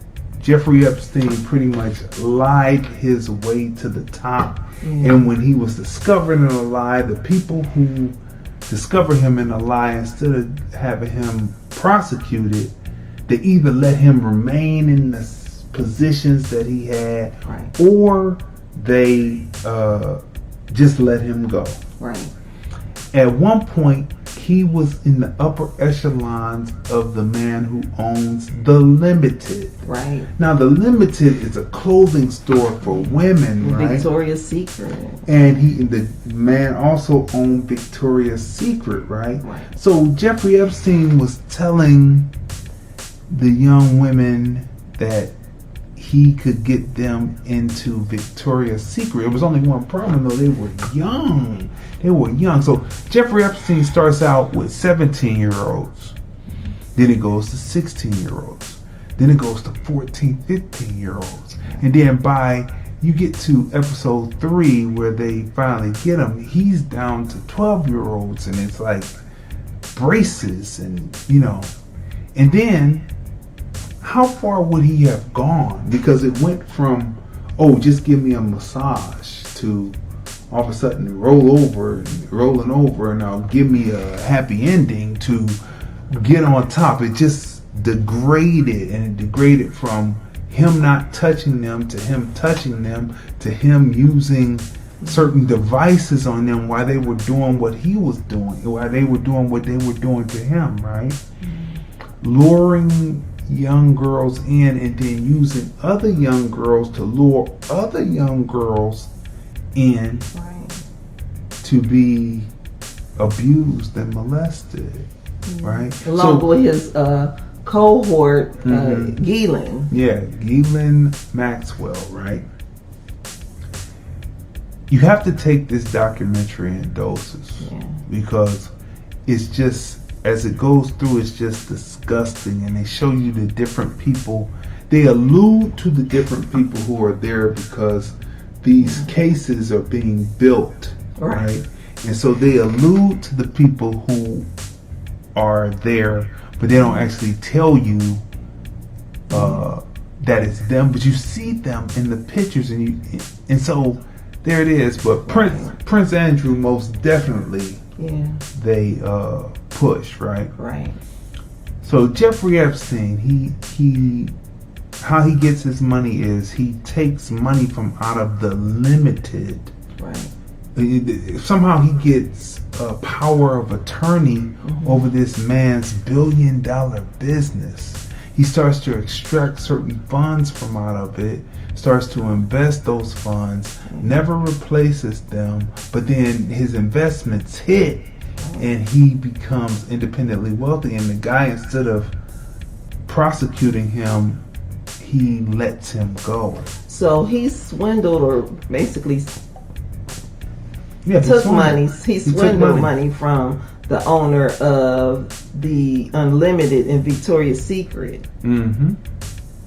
Jeffrey Epstein pretty much lied his way to the top. And when he was discovered in a lie, the people who discovered him in a lie, instead of having him prosecuted, they either let him remain in the positions that he had, or they just let him go. At one point, he was in the upper echelons of the man who owns The Limited. Now, The Limited is a clothing store for women, right? Victoria's Secret. And the man also owned Victoria's Secret, right? So Jeffrey Epstein was telling the young women that he could get them into Victoria's Secret. It was only one problem though, they were young. So Jeffrey Epstein starts out with 17-year-olds. Then it goes to 16-year-olds. Then it goes to 14, 15-year-olds. And then by you get to episode 3 where they finally get him, he's down to 12-year-olds, and it's like braces and, and then how far would he have gone? Because it went from, just give me a massage, to all of a sudden rolling over, and now give me a happy ending, to get on top. It just degraded, and it degraded from him not touching them to him touching them to him using certain devices on them while they were doing what he was doing, while they were doing what they were doing to him, right? Luring young girls in and then using other young girls to lure other young girls in to be abused and molested, right? Along with his cohort, Ghislaine. Yeah, Ghislaine Maxwell, right? you have to take this documentary in doses because it's just, as it goes through, it's just disgusting, and they show you the different people. They allude to the different people who are there because these cases are being built, right? And so they allude to the people who are there, but they don't actually tell you that it's them. But you see them in the pictures, and so there it is. But Prince Andrew most definitely they push, right? Right. So Jeffrey Epstein, he how he gets his money is he takes money from out of the limited. Right. Somehow he gets a power of attorney over this man's $1 billion business. He starts to extract certain funds from out of it, starts to invest those funds, never replaces them, but then his investments hit and he becomes independently wealthy, and the guy, instead of prosecuting him, he lets him go. So he swindled, or basically took money. He swindled money from the owner of the Unlimited and Victoria's Secret.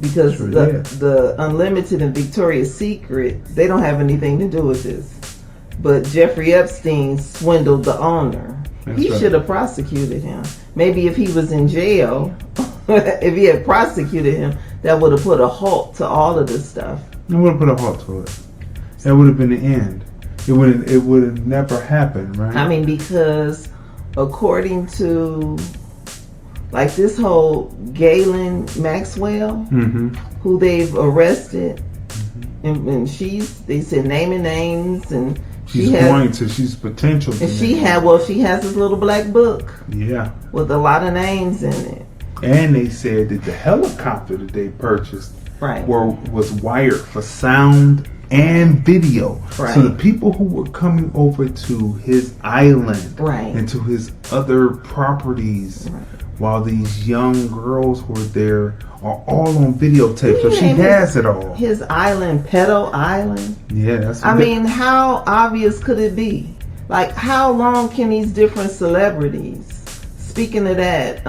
Because the Unlimited and Victoria's Secret, they don't have anything to do with this. But Jeffrey Epstein swindled the owner. He should have prosecuted him. Maybe if he was in jail, if he had prosecuted him, that would have put a halt to all of this stuff. It would have put a halt to it. That would have been the end. It would have never happened, right? I mean, because according to like this whole Ghislaine Maxwell, who they've arrested, and they said naming names, and she's potential. And she has this little black book. Yeah. With a lot of names in it. And they said that the helicopter that they purchased right. was wired for sound and video. Right. So the people who were coming over to his island right. and to his other properties right. while these young girls were there are all on videotape. So she has it all. His island, Pedo Island? Yeah, that's I mean, how obvious could it be? Like, how long can these different celebrities, speaking of that,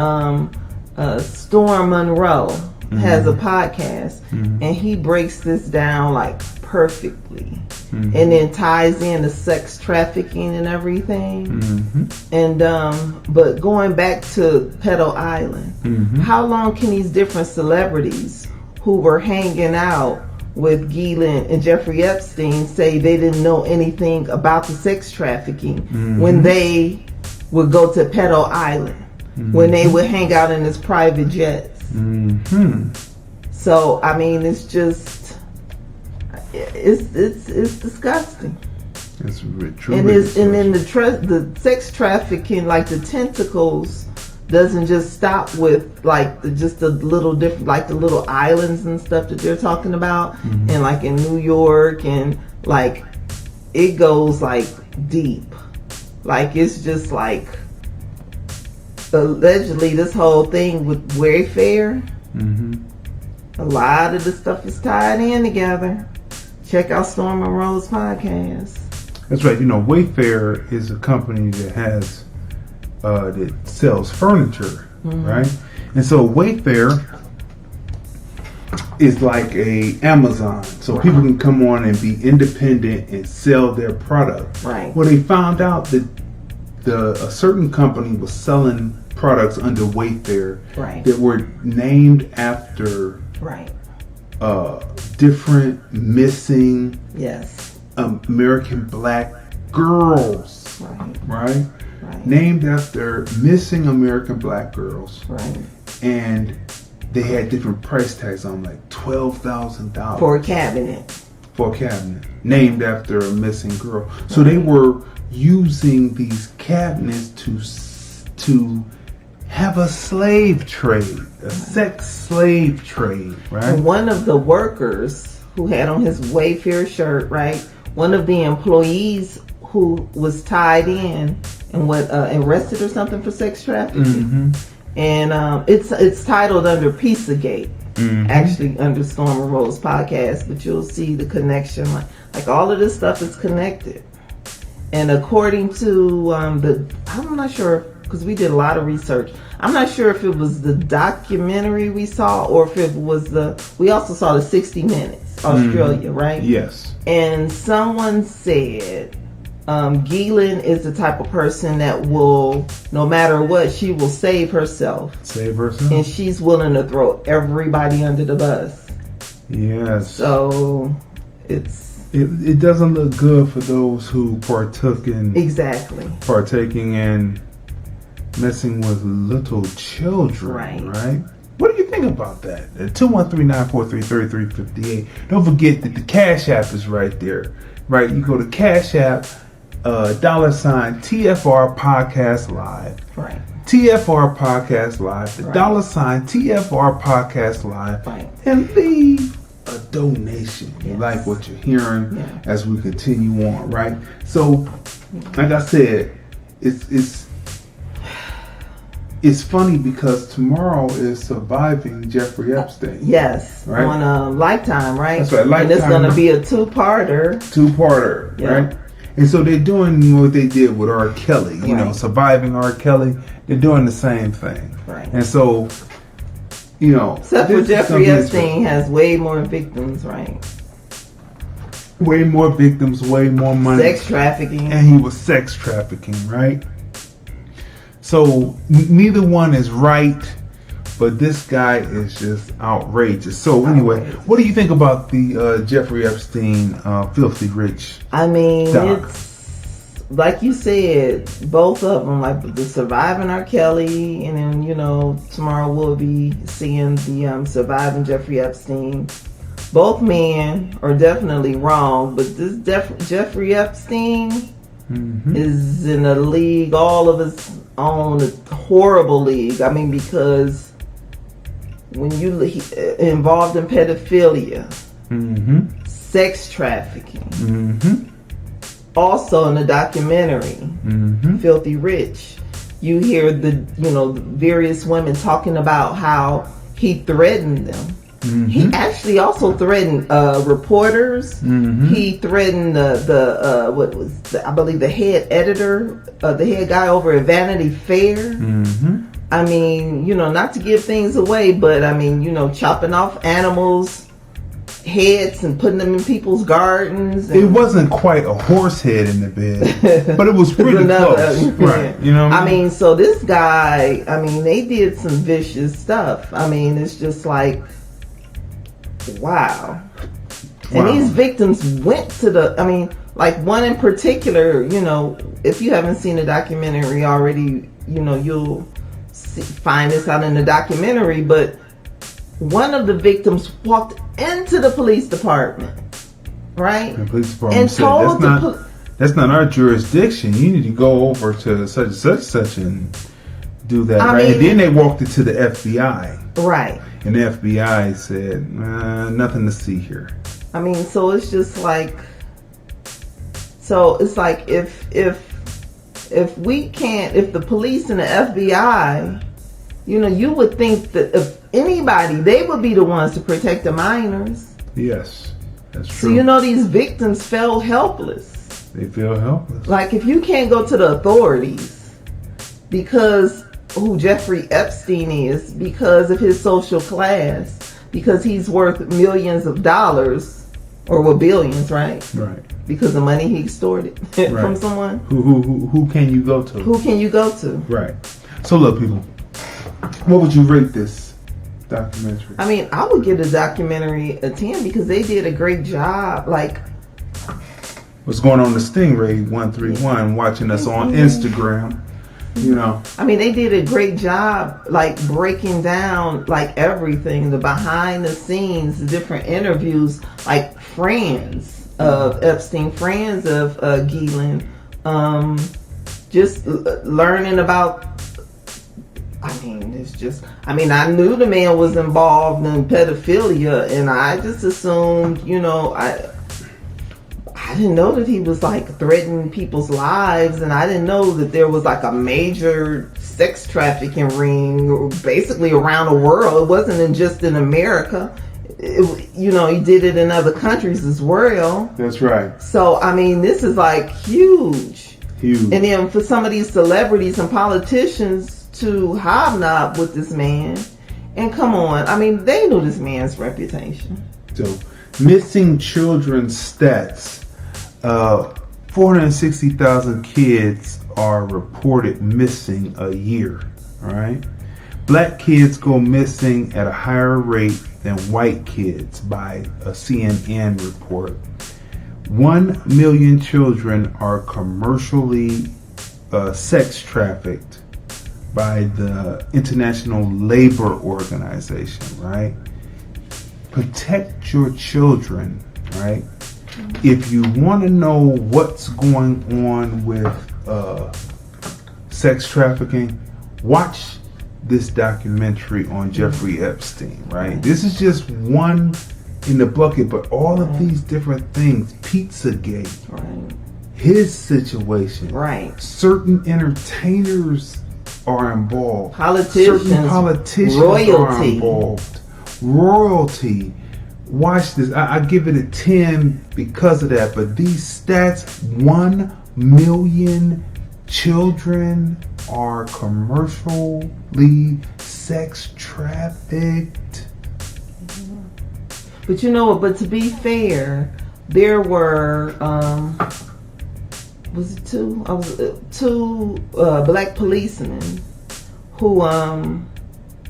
Storm Monroe has a podcast and he breaks this down like perfectly and then ties in the sex trafficking and everything. And but going back to Pedo Island, how long can these different celebrities who were hanging out with Ghislaine and Jeffrey Epstein say they didn't know anything about the sex trafficking when they would go to Pedo Island, when they would hang out in his private jets? So I mean, it's just it's disgusting. It's and then the sex trafficking, like the tentacles, doesn't just stop with like the little different, like the little islands and stuff that they're talking about, and like in New York, and like it goes like deep. Like it's just like allegedly this whole thing with Wayfair. A lot of the stuff is tied in together. Check out Storm Monroe's podcast. That's right. You know, Wayfair is a company that has that sells furniture, right? And so Wayfair is like a Amazon, so people can come on and be independent and sell their product. Right. Well, they found out that a certain company was selling products under Wayfair that were named after different missing American black girls, right? Named after missing American black girls, and they had different price tags on, like $12,000 for a cabinet. Named after a missing girl. So they were using these cabinets to have a slave trade, a sex slave trade, right? And one of the workers who had on his Wayfair shirt, right? One of the employees who was tied in and arrested or something for sex trafficking. And it's titled under Pizzagate. actually under Storm and Rose podcast, but you'll see the connection. Like all of this stuff is connected. And according to I'm not sure, because we did a lot of research. I'm not sure if it was the documentary we saw or if it was we also saw the 60 Minutes, Australia, right? Yes. And someone said Ghislaine is the type of person that will, no matter what, she will save herself. Save herself? And she's willing to throw everybody under the bus. Yes. So it doesn't look good for those who partaking in messing with little children, right? What do you think about that? 213-943-3358. Don't forget that the Cash App is right there, right? You go to Cash App, $, TFR Podcast Live. Right. TFR Podcast Live, the $, TFR Podcast Live, and leave a donation. You like what you're hearing as we continue on, right? So, like I said, it's funny because tomorrow is Surviving Jeffrey Epstein. Yes, right? On Lifetime, right? That's right, Lifetime. And it's going to be a two-parter. Right? And so they're doing what they did with R. Kelly, you know, Surviving R. Kelly. They're doing the same thing. Right. And so, you know. Except for Jeffrey Epstein has way more victims, right? Way more victims, way more money. Sex trafficking. And he was sex trafficking, right? So neither one is right, but this guy is just outrageous. So anyway, what do you think about the Jeffrey Epstein Filthy Rich? I mean, doc? It's like you said, both of them, like the Surviving R. Kelly, and then, you know, tomorrow we'll be seeing the Surviving Jeffrey Epstein. Both men are definitely wrong, but this Jeffrey Epstein is in a league all of his own, a horrible league. I mean, because when you involved in pedophilia, sex trafficking, also in the documentary, Filthy Rich, you hear the various women talking about how he threatened them. He actually also threatened reporters. He threatened I believe the head editor, the head guy over at Vanity Fair. I mean, not to give things away, but I mean, chopping off animals' heads and putting them in people's gardens. It wasn't quite a horse head in the bed, but it was pretty close, right? You know what I mean? So this guy, I mean, they did some vicious stuff. I mean, it's just like, wow. And these victims went to like one in particular, if you haven't seen the documentary already, you'll find this out in the documentary, but one of the victims walked into the police department, right? The police department and said, told that's not our jurisdiction. You need to go over to such and do that, right? And then they walked it to the FBI. Right. And the FBI said, nothing to see here. I mean, so it's just like, if the police and the FBI, you would think that if anybody, they would be the ones to protect the minors. Yes, that's true. So these victims felt helpless. They feel helpless. Like if you can't go to the authorities because who Jeffrey Epstein is, because of his social class, because he's worth millions of dollars, or billions, right? Right. Because of money he extorted from someone. Who can you go to? Who can you go to? Right. So look, people, what would you rate this documentary? I mean, I would give the documentary a 10 because they did a great job. Like, what's going on? The Stingray 131 watching us on Instagram. I mean, they did a great job, like breaking down like everything, the behind the scenes, the different interviews, like friends of Epstein, friends of Ghislaine, just learning about. I mean, I knew the man was involved in pedophilia, and I just assumed, I didn't know that he was like threatening people's lives, and I didn't know that there was like a major sex trafficking ring basically around the world. It wasn't just in America. He did it in other countries as well. That's right. So, I mean, this is like huge. And then for some of these celebrities and politicians to hobnob with this man, and come on, I mean, they knew this man's reputation. So, missing children stats. 460,000 kids are reported missing a year. All right. Black kids go missing at a higher rate than white kids by a CNN report. 1 million children are commercially sex trafficked by the International Labor Organization, right? Protect your children, right? If you want to know what's going on with sex trafficking, watch this documentary on Jeffrey Epstein, right? This is just one in the bucket, but all of these different things, Pizzagate, his situation, certain entertainers are involved, certain politicians are involved, royalty. Watch this. I give it a 10 because of that, but these stats, 1 million children are commercially sex trafficked. But but to be fair, there were two black policemen who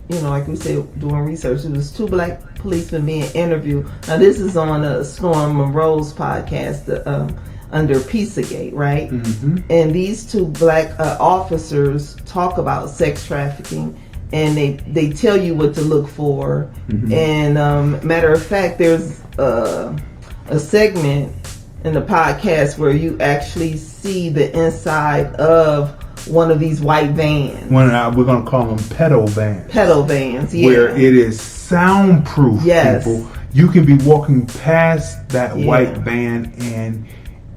like we said, doing research. There was 2 black policemen being interviewed. Now this is on Storm Monroe's podcast, under Pizzagate, right? Mm-hmm. And these 2 black officers talk about sex trafficking, and they tell you what to look for. Mm-hmm. And matter of fact, there's a segment in the podcast where you actually see the inside of one of these white vans. We're going to call them pedo vans. Pedo vans, yeah. Where it is soundproof, people. You can be walking past that white van and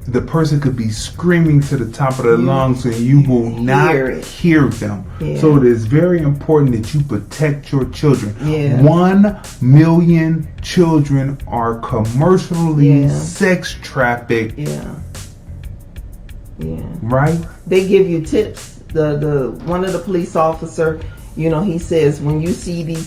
the person could be screaming to the top of their lungs and you will not hear them. Yeah. So it is very important that you protect your children. Yeah. 1 million children are commercially sex trafficked. Yeah. Yeah. Right? They give you tips. The one of the police officer, he says when you see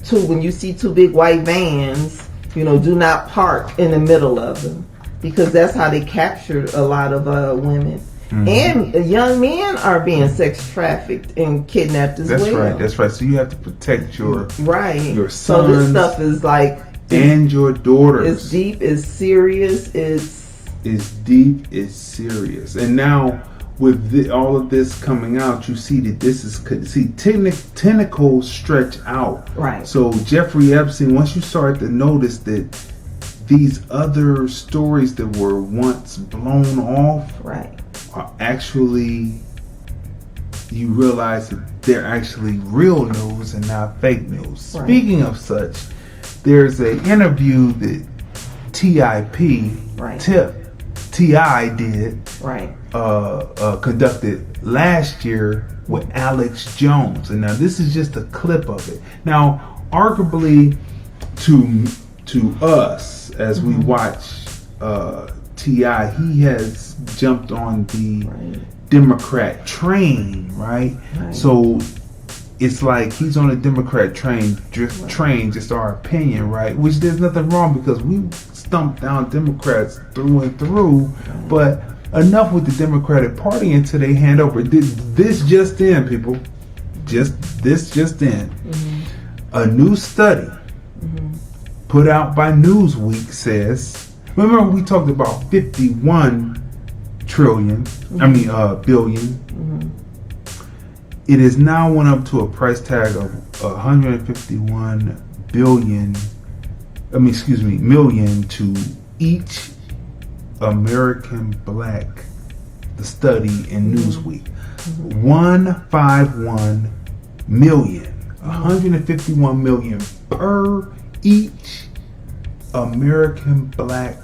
two big white vans, do not park in the middle of them. Because that's how they captured a lot of women. Mm-hmm. And young men are being sex trafficked and kidnapped as well. That's right. So you have to protect your sons. So this stuff is like... And your daughters. It's deep, it's serious, it's deep, it's serious. And now, with all of this coming out, you see that this is... tentacles stretch out. Right. So Jeffrey Epstein, once you start to notice that these other stories that were once blown off are actually, you realize that they're actually real news and not fake news. Right. Speaking of such, there's an interview that T.I. did, conducted last year with Alex Jones. And now this is just a clip of it. Now, arguably to us, as we watch T.I., he has jumped on the Democrat train, right? So it's like he's on a Democrat train, just our opinion, right? Which there's nothing wrong because we stumped down Democrats through and through, but enough with the Democratic Party until they hand over. This just in, people. This just in. Mm-hmm. A new study put out by Newsweek says, remember we talked about 51 trillion, billion. Mm-hmm. It has now went up to a price tag of 151 million to each American black. The study in Newsweek. 151 million. 151 million per each American black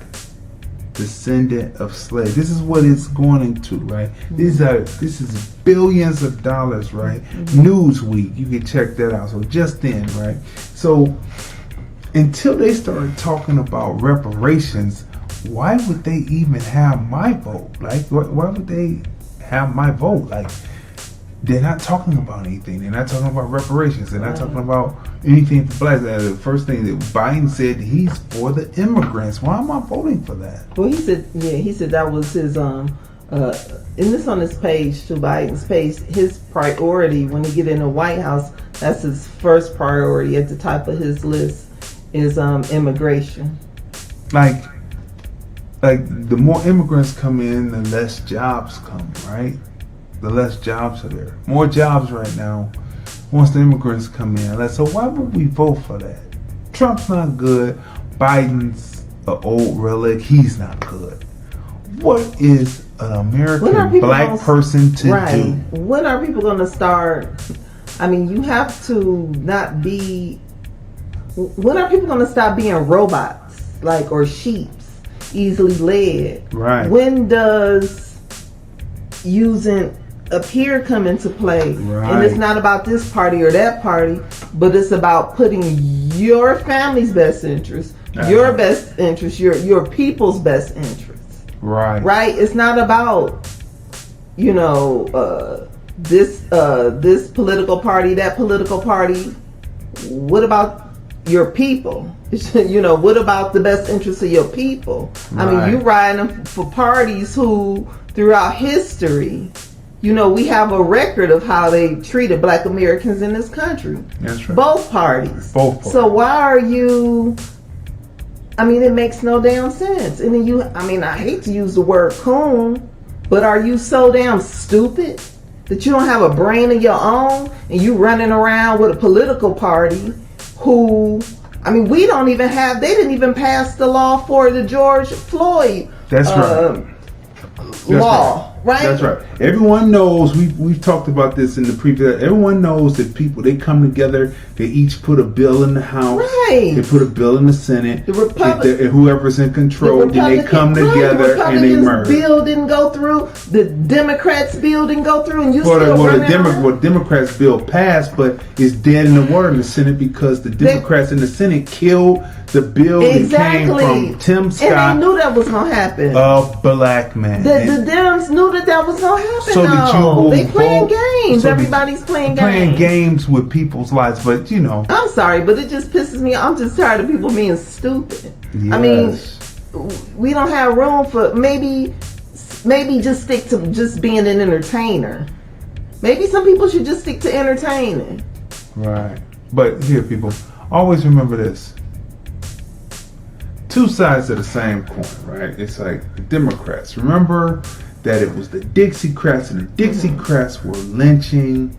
descendant of slaves. This is what it's going into, right? This is billions of dollars, right? Newsweek, you can check that out. So just then, right? So until they started talking about reparations, why would they even have my vote? Like, why would they have my vote? Like, they're not talking about anything. They're not talking about reparations. They're not talking about anything for blacks. The first thing that Biden said, he's for the immigrants. Why am I voting for that? Well, he said that was his and this on his page, to Biden's page, his priority when he get in the White House. That's his first priority at the top of his list is immigration. Like the more immigrants come in, the less jobs come, right? The less jobs are there. More jobs right now once the immigrants come in. So why would we vote for that? Trump's not good. Biden's an old relic. He's not good. What is an American black person to do? When are people going to start? I mean, you have to not be. When are people going to stop being robots, or sheep, easily led? Right. When does using a peer come into play? Right. And it's not about this party or that party, but it's about putting your family's best interest, your best interest, your people's best interest. Right. Right. It's not about this political party, that political party. What about your people? What about the best interest of your people? Right. I mean, you riding for parties who, throughout history, we have a record of how they treated black Americans in this country. That's right. Both parties. So why are you... I mean, it makes no damn sense. And then I hate to use the word coon, but are you so damn stupid that you don't have a brain of your own and you running around with a political party who... I mean, they didn't even pass the law for the George Floyd law. Right? That's right. Everyone knows, we've talked about this in the previous, everyone knows that people, they come together, they each put a bill in the House, they put a bill in the Senate, whoever's in control, then they come together and they merge. The bill didn't go through, the Democrats' bill didn't go through, and the Democrats' bill passed, but it's dead in the water in the Senate because the Democrats in the Senate killed the bill that came from Tim Scott. And they knew that was going to happen. A black man. The Dems knew that was going to happen. They playing games. Everybody's playing games. Playing games with people's lives, but I'm sorry, but it just pisses me off. I'm just tired of people being stupid. Yes. I mean, we don't have room for maybe just stick to just being an entertainer. Maybe some people should just stick to entertaining. Right. But here, people, always remember this. Two sides of the same coin, right? It's like the Democrats. Remember that it was the Dixiecrats, and the Dixiecrats were lynching,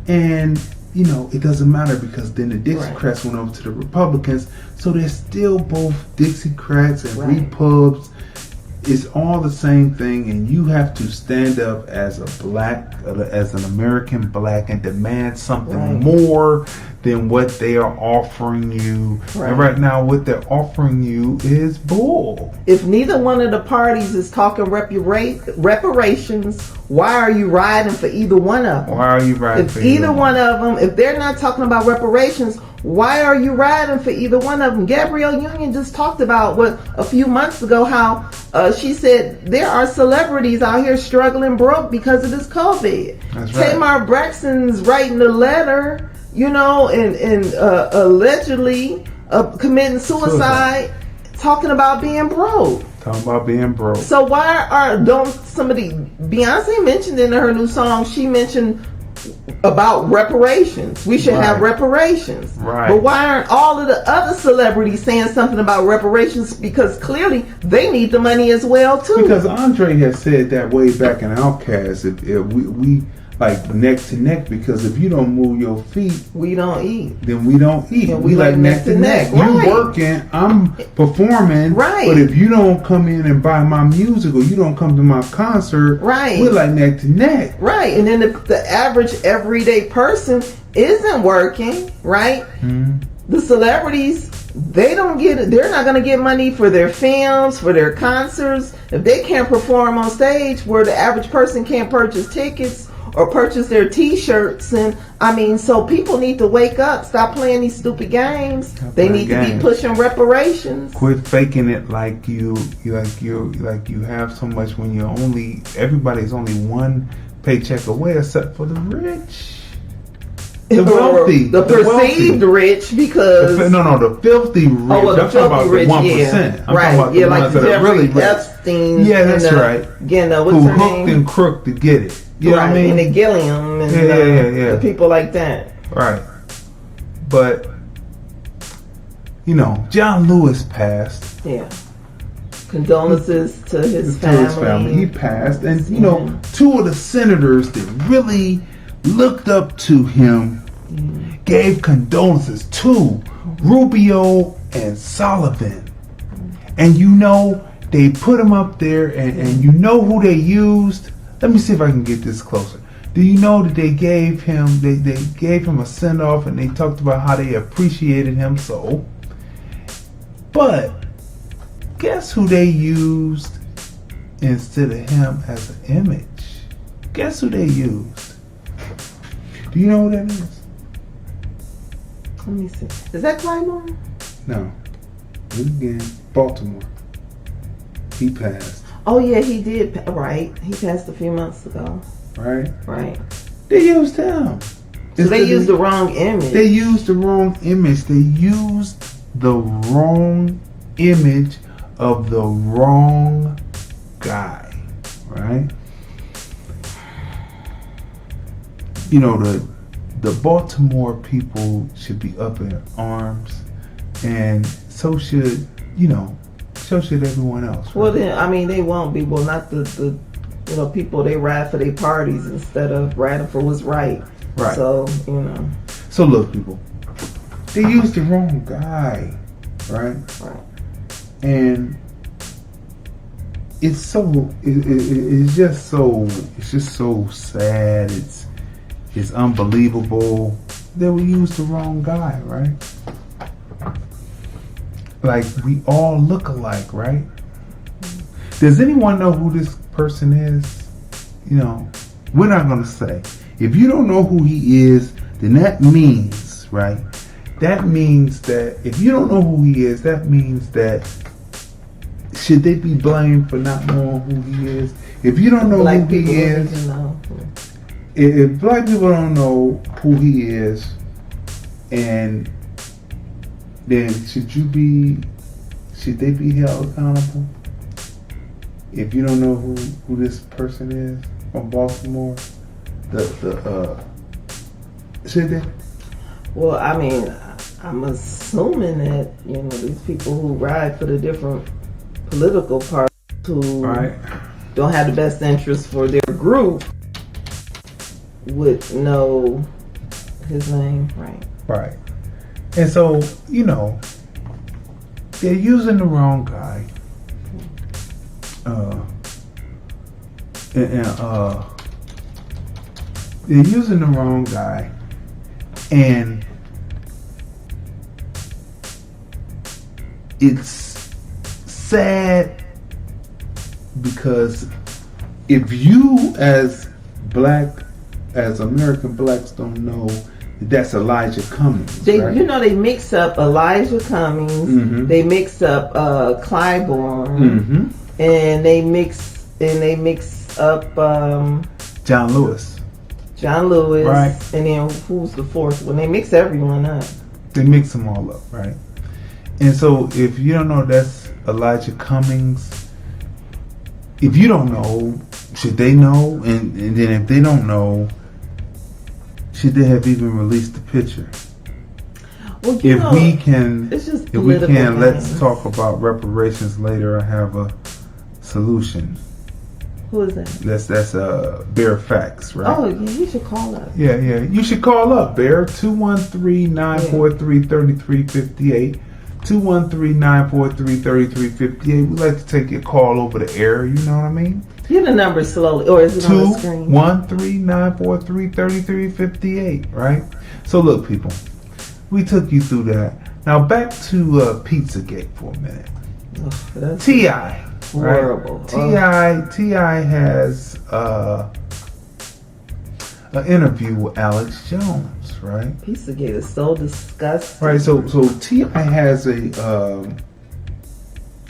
and it doesn't matter because then the Dixiecrats went over to the Republicans, so they're still both Dixiecrats and Repubs. It's all the same thing, and you have to stand up as an American black, and demand something more than what they are offering you. Right. And right now, what they're offering you is bull. If neither one of the parties is talking reparations, why are you riding for either one of them? Why are you riding for either one of them? If they're not talking about reparations, why are you riding for either one of them? Gabrielle Union just talked about a few months ago how she said there are celebrities out here struggling broke because of this COVID. That's right. Tamar Braxton's writing a letter, and allegedly committing suicide, talking about being broke. So why don't Beyonce mentioned in her new song, she mentioned about reparations. We should have reparations. Right. But why aren't all of the other celebrities saying something about reparations? Because clearly they need the money as well too. Because Andre has said that way back in Outkast, if we like neck to neck, because if you don't move your feet, we don't eat. Then we don't eat. And we like neck to neck. Right. You working, I'm performing. Right. But if you don't come in and buy my music, or you don't come to my concert, right, we're like neck to neck. Right. And then if the average everyday person isn't working, right? Mm-hmm. The celebrities they don't get it. They're not going to get money for their films, for their concerts, if they can't perform on stage where the average person can't purchase tickets or purchase their T-shirts. And I mean, so people need to wake up, stop playing these stupid games. They need to be pushing reparations. Quit faking it like you have so much when you're everybody's only one paycheck away, except for the rich. The wealthy, the perceived rich, because the filthy rich. I'm talking about the 1%. I'm talking about the ones that are really rich. Epstein, yeah, that's right. Who hooked and crooked to get it. You know what I mean? And the Gilliam and the people like that. Right. But John Lewis passed. Yeah. Condolences to his family. He passed, and two of the senators that really looked up to him gave condolences to Rubio and Sullivan. And they put him up there, and who they used? Let me see if I can get this closer. Do you know that they gave him a send-off, and they talked about how they appreciated him so? But guess who they used instead of him as an image? Guess who they used? Do you know who that is? Let me see. Is that Clyburn? No. Again, Baltimore. He passed. Oh yeah, he did. Right. He passed a few months ago. Right. Right. They used him. So they used the wrong image. They used the wrong image. They used the wrong image of the wrong guy. Right? The Baltimore people should be up in arms, and so should everyone else. Right? Well, then, they won't be. Well, not the people, they ride for their parties instead of riding for what's right. Right. So, So look, people, they used the wrong guy, right? Right. And it's just so sad. It's unbelievable that we used the wrong guy, right? Like, we all look alike, right? Does anyone know who this person is? We're not going to say. If you don't know who he is, then that means, right? That means that if you don't know who he is, that means that should they be blamed for not knowing who he is? If you don't know who he is, if black people don't know who he is, and then should they be held accountable? If you don't know who this person is from Baltimore, should they? Well, I'm assuming that these people who ride for the different political parties who don't have the best interest for their group would know his name, right? Right. And so, they're using the wrong guy. They're using the wrong guy, and it's sad because if you as American blacks don't know, that's Elijah Cummings. They mix up Elijah Cummings. Mm-hmm. They mix up Clyburn, and they mix up John Lewis. Right. And then who's the fourth one? They mix everyone up. They mix them all up, right? And so if you don't know that's Elijah Cummings, if you don't know, should they know? And then if they don't know, should they have even released the picture? Well, if we can, things. Let's talk about reparations later. I have a solution. Who is that? That's Bear Facts, right? Oh, yeah, you should call up. Yeah, you should call up, Bear, 213-943-3358. 213-943-3358. We'd like to take your call over the air, you know what I mean? Hear the number slowly, or is it on the screen? 213-943-3358, right? So look, people, we took you through that. Now back to Pizzagate for a minute. T.I. Horrible. Right? T.I. has an interview with Alex Jones, right? Pizzagate is so disgusting. Right. So T.I. has an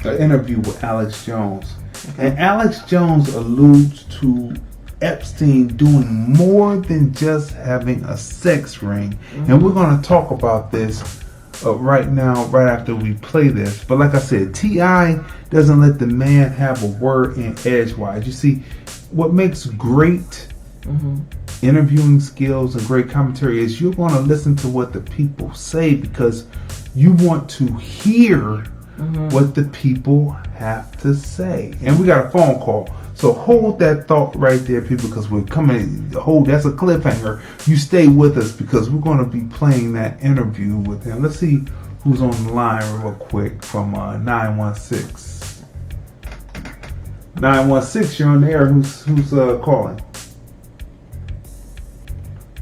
interview with Alex Jones, and Alex Jones alludes to Epstein doing more than just having a sex ring, and we're going to talk about this right now, right after we play this. But like I said, T.I. doesn't let the man have a word in edgewise. You see, what makes great interviewing skills and great commentary is you're going to listen to what the people say, because you want to hear what the people have to say. And we got a phone call. So hold that thought right there, people, because we're coming. That's a cliffhanger. You stay with us, because we're going to be playing that interview with him. Let's see who's on the line real quick from 916. 916, you're on the air. Who's calling?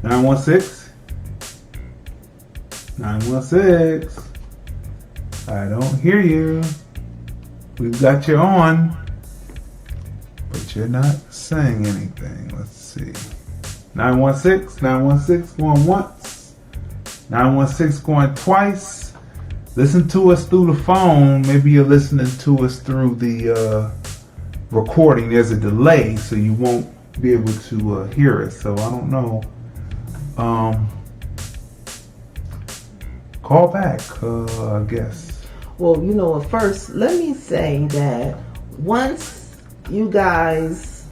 916? 916. I don't hear you. We've got you on, but you're not saying anything. Let's see. 916, 916 going once, 916 going twice. Listen to us through the phone. Maybe you're listening to us through the recording. There's a delay, so you won't be able to hear us. So I don't know. Call back, I guess. Well, first, let me say that once you guys,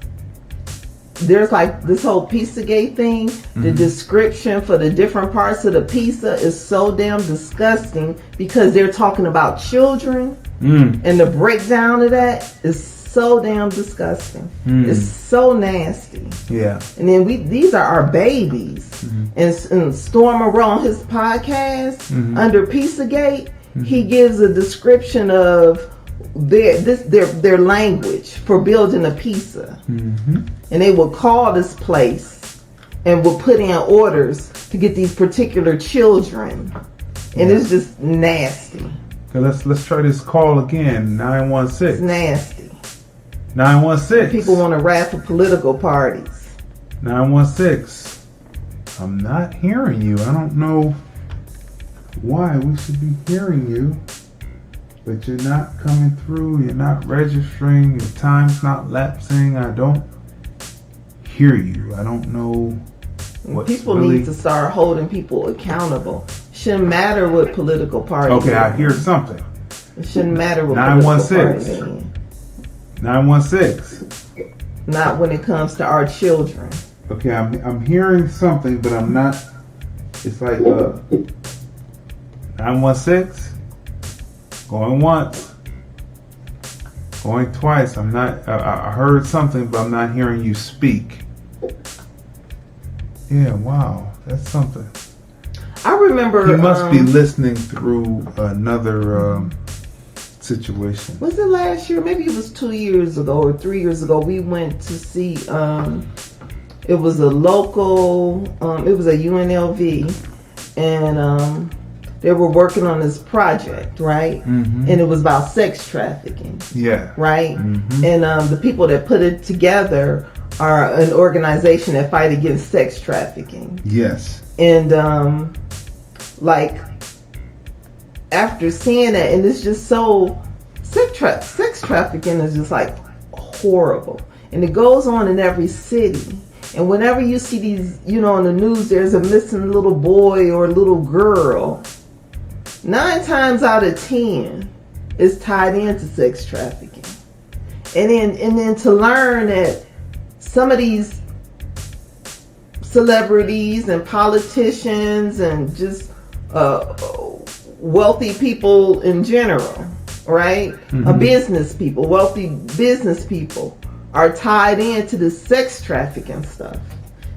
there's like this whole Pizzagate thing, the description for the different parts of the pizza is so damn disgusting, because they're talking about children, and the breakdown of that is so damn disgusting. It's so nasty. Yeah. And then these are our babies. And Storm Moreau on his podcast under Pizzagate, he gives a description of their language for building a pizza. And they will call this place and will put in orders to get these particular children. And it's just nasty. Okay, let's try this call again. 916. It's nasty. 916. People want to rap for political parties. 916. I'm not hearing you. I don't know why we should be hearing you, but you're not coming through. You're not registering. Your time's not lapsing. I don't hear you. I don't know what people need to start holding people accountable. Shouldn't matter what political party. Okay, I hear something. It shouldn't matter what 916. political party. 916. Not when it comes to our children. Okay, I'm hearing something, but I'm not. It's like 916. Going once. Going twice. I'm not. I heard something, but I'm not hearing you speak. Yeah, wow, that's something. I remember. He must be listening through another situation. Was it last year? Maybe it was 2 years ago or 3 years ago. We went to see. It was a local. It was a UNLV, and they were working on this project, right? And it was about sex trafficking. Yeah. Right. And the people that put it together are an organization that fight against sex trafficking. Yes. And like after seeing that, and it's just so sex trafficking is just like horrible, and it goes on in every city. And whenever you see these, on the news, there's a missing little boy or little girl, 9 times out of 10 is tied into sex trafficking. And then to learn that some of these celebrities and politicians and just wealthy people in general, right? Business people, wealthy business people are tied into this sex trafficking stuff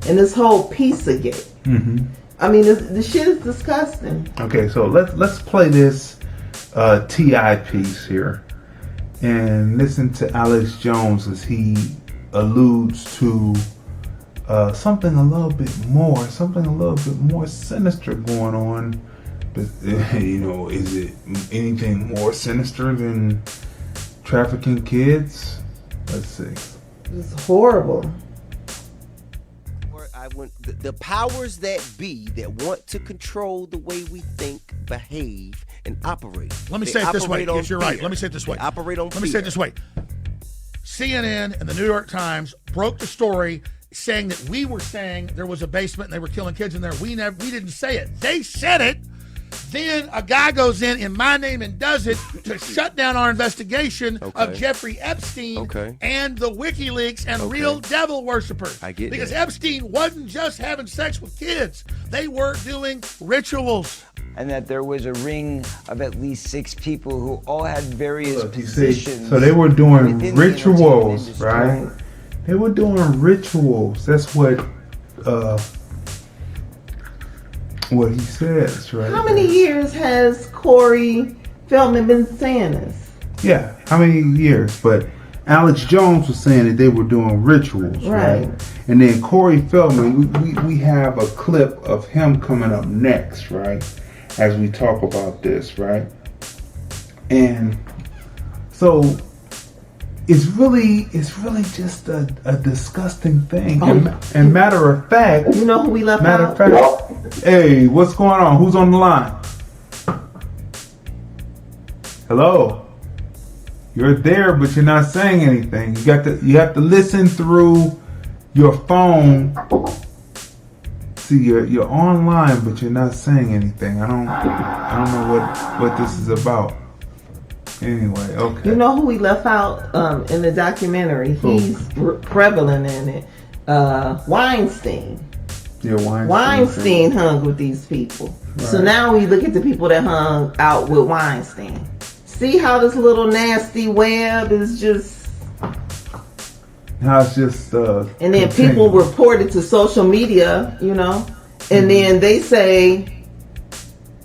and this whole Pizzagate. I mean, the shit is disgusting. Okay, so let's play this T.I. piece here and listen to Alex Jones as he alludes to something a little bit more sinister going on But, is it anything more sinister than trafficking kids? Let's see. It's horrible. The powers that be that want to control the way we think, behave, and operate. Let me say it this way. Yes, you're right. Let me say it this way. Operate on fear. Let me say it this way. CNN and the New York Times broke the story saying that we were saying there was a basement and they were killing kids in there. We didn't say it. They said it. Then a guy goes in my name and does it to shut down our investigation of Jeffrey Epstein and the WikiLeaks and real devil worshippers. I get because that. Epstein wasn't just having sex with kids. They were doing rituals. And that there was a ring of at least 6 people who all had various positions. So they were doing rituals, right? They were doing rituals. That's what he says, right? How many years has Corey Feldman been saying this? Yeah, how many years? But Alex Jones was saying that they were doing rituals, right? And then Corey Feldman, we have a clip of him coming up next, right? As we talk about this, right? And so it's really just a disgusting thing. And matter of fact, you know who we left out? Hey, what's going on? Who's on the line? Hello. You're there, but you're not saying anything. You have to listen through your phone. See, you're online, but you're not saying anything. I don't know what this is about. Anyway, okay. You know who we left out in the documentary? He's prevalent in it. Weinstein. Yeah, Weinstein hung with these people. Right. So now we look at the people that hung out with Weinstein. See how this little nasty web is just... How it's just... and then people report it to social media, and then they say,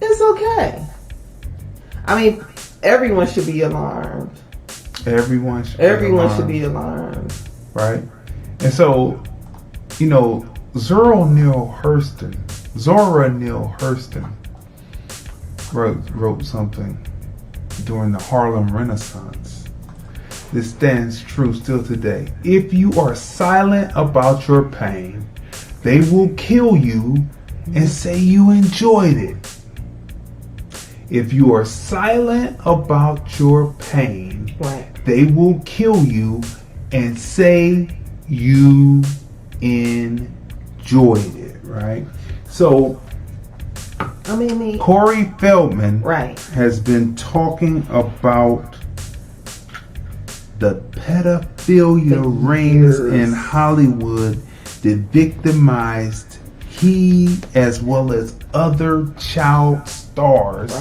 it's okay. I mean, everyone should be alarmed. Everyone should be alarmed. Right? And so, Zora Neale Hurston wrote something during the Harlem Renaissance. This stands true still today. If you are silent about your pain, they will kill you and say you enjoyed it. If you are silent about your pain, they will kill you and say you enjoyed it, right? So, Corey Feldman has been talking about the pedophilia rings in Hollywood that victimized he as well as other child stars,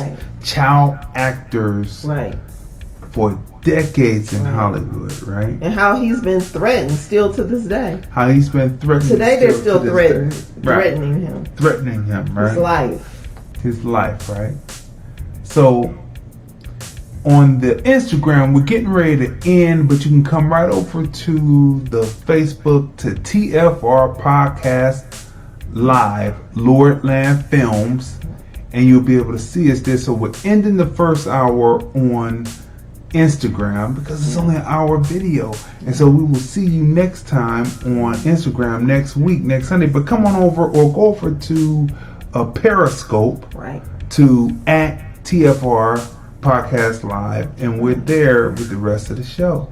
child actors for decades in Hollywood, right? And how he's been threatened still to this day. How he's been threatened. Today they're still threatening him. Threatening him, right? His life, right? So on the Instagram, we're getting ready to end, but you can come right over to the Facebook to TFR Podcast Live, Lordlandfilms, and you'll be able to see us there. So we're ending the first hour on Instagram because it's only an hour video, and so we will see you next time on Instagram next week, next Sunday. But come on over or go over to a Periscope, to @TFR Podcast Live, and we're there with the rest of the show.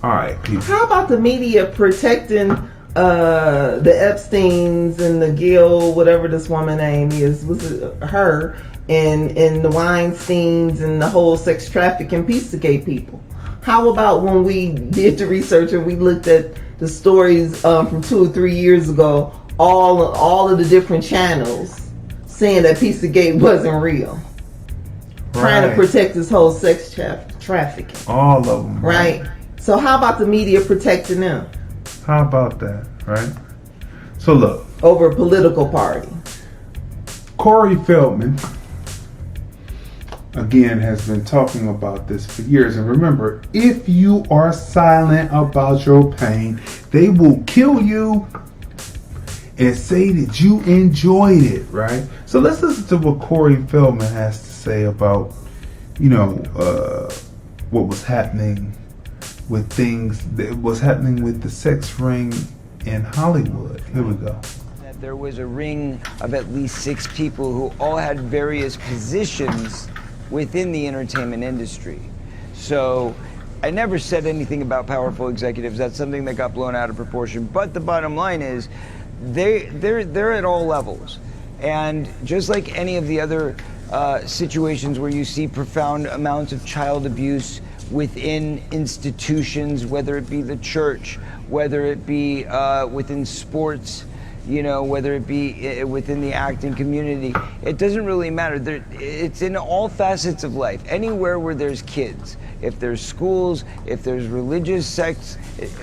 All right, people. How about the media protecting the Epsteins and the Gil, whatever this woman name is, was it her? And the Weinsteins and the whole sex trafficking Pizzagate people. How about when we did the research and we looked at the stories from 2 or 3 years ago, all of the different channels saying that Pizzagate wasn't real, trying to protect this whole sex trafficking. All of them, right? So how about the media protecting them? How about that, right? So look, over a political party. Corey Feldman again has been talking about this for years, and remember, if you are silent about your pain, they will kill you and say that you enjoyed it, right? So let's listen to what Corey Feldman has to say about, what was happening with things that was happening with the sex ring in Hollywood. Here we go. There was a ring of at least 6 people who all had various positions within the entertainment industry. So I never said anything about powerful executives. That's something that got blown out of proportion. But the bottom line is they're at all levels. And just like any of the other situations where you see profound amounts of child abuse within institutions, whether it be the church, whether it be within sports, whether it be within the acting community, it doesn't really matter. It's in all facets of life. Anywhere where there's kids, if there's schools, if there's religious sects,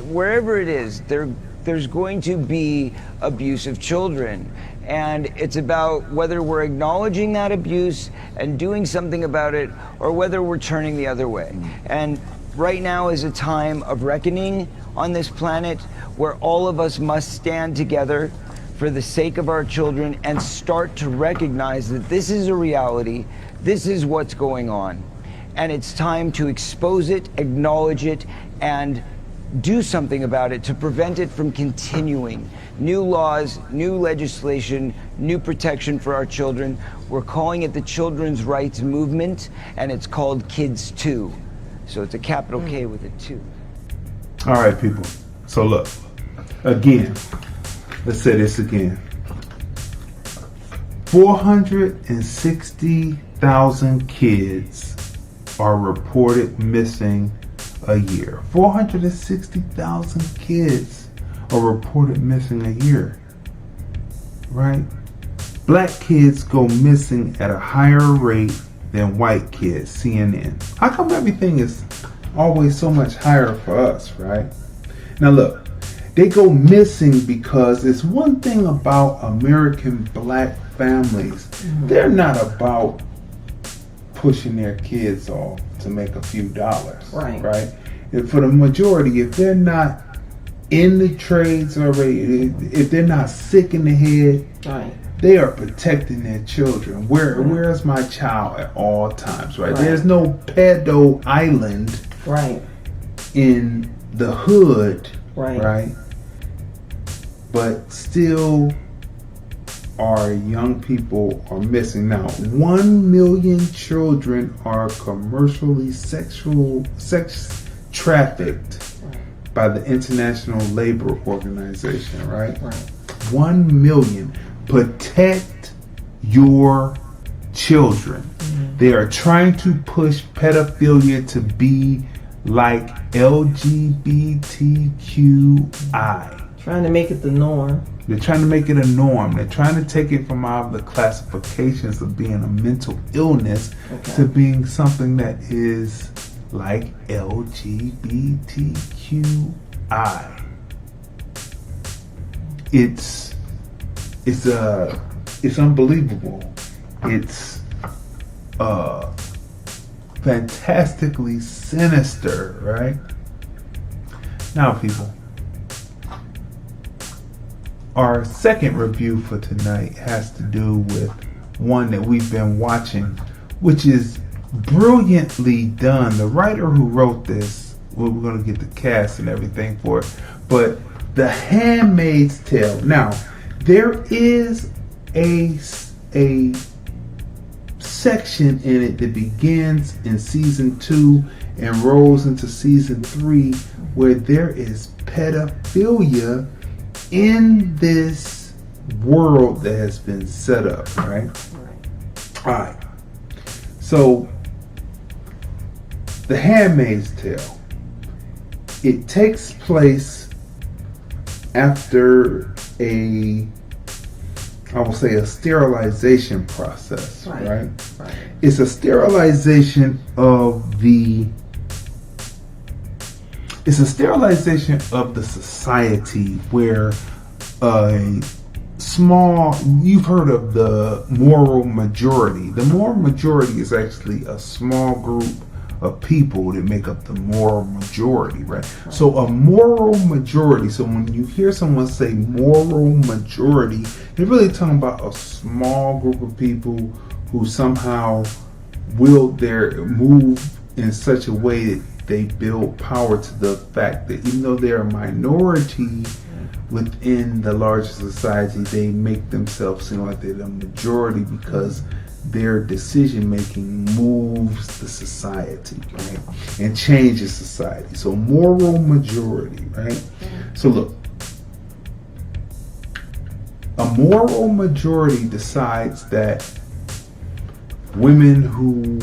wherever it is, there's going to be abuse of children. And it's about whether we're acknowledging that abuse and doing something about it, or whether we're turning the other way. And right now is a time of reckoning on this planet where all of us must stand together for the sake of our children and start to recognize that this is a reality, this is what's going on. And it's time to expose it, acknowledge it, and do something about it to prevent it from continuing. New laws, new legislation, new protection for our children. We're calling it the Children's Rights Movement, and it's called Kids 2. So it's a capital K with a 2. All right, people. So look, again, let's say this again. 460,000 kids are reported missing a year. 460,000 kids are reported missing a year, right? Black kids go missing at a higher rate than white kids, CNN. How come everything is always so much higher for us, right? Now look, they go missing because it's one thing about American black families. They're not about pushing their kids off to make a few dollars, right? And for the majority, if they're not in the trades already, if they're not sick in the head, they are protecting their children. Where's my child at all times, right? There's no pedo island, in the hood, right? But still, our young people are missing. Now, 1 million children are commercially sex trafficked by the International Labor Organization, right? 1 million. Protect your children. They are trying to push pedophilia to be like LGBTQI. Trying to make it the norm. They're trying to make it a norm. They're trying to take it from out of the classifications of being a mental illness to being something that is like LGBTQI. It's unbelievable. It's fantastically sinister, right? Now, people, our second review for tonight has to do with one that we've been watching, which is brilliantly done. The writer who wrote this, we're going to get the cast and everything for it, but The Handmaid's Tale. Now, there is a section in it that begins in season 2 and rolls into season 3 where there is pedophilia in this world that has been set up, right? Alright. So, The Handmaid's Tale. It takes place after a sterilization process, right? It's a sterilization of the society where you've heard of the moral majority. The moral majority is actually a small group of people that make up the moral majority, right? So a moral majority, so when you hear someone say moral majority, they're really talking about a small group of people who somehow will move in such a way that they build power to the fact that even though they're a minority within the larger society, they make themselves seem like they're the majority because their decision making moves the society, right? And changes society. So moral majority, right? So look, a moral majority decides that women who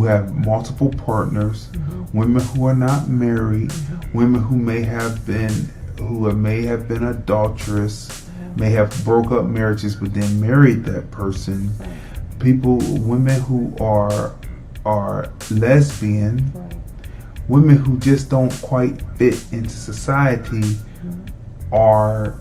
have multiple partners, women who are not married, women who may have been adulterous, may have broke up marriages but then married that person, women who are lesbian, women who just don't quite fit into society are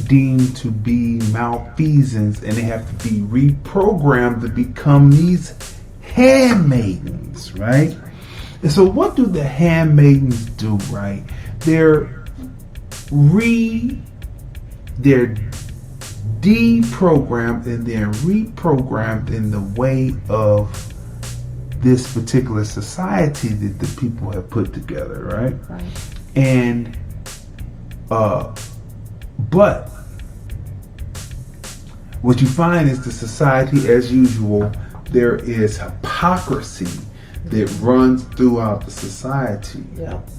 deemed to be malfeasance, and they have to be reprogrammed to become these handmaidens, right? And so what do the handmaidens do, right? They're deprogrammed and then reprogrammed in the way of this particular society that the people have put together, right? And but what you find is the society, as usual, there is hypocrisy that runs throughout the society,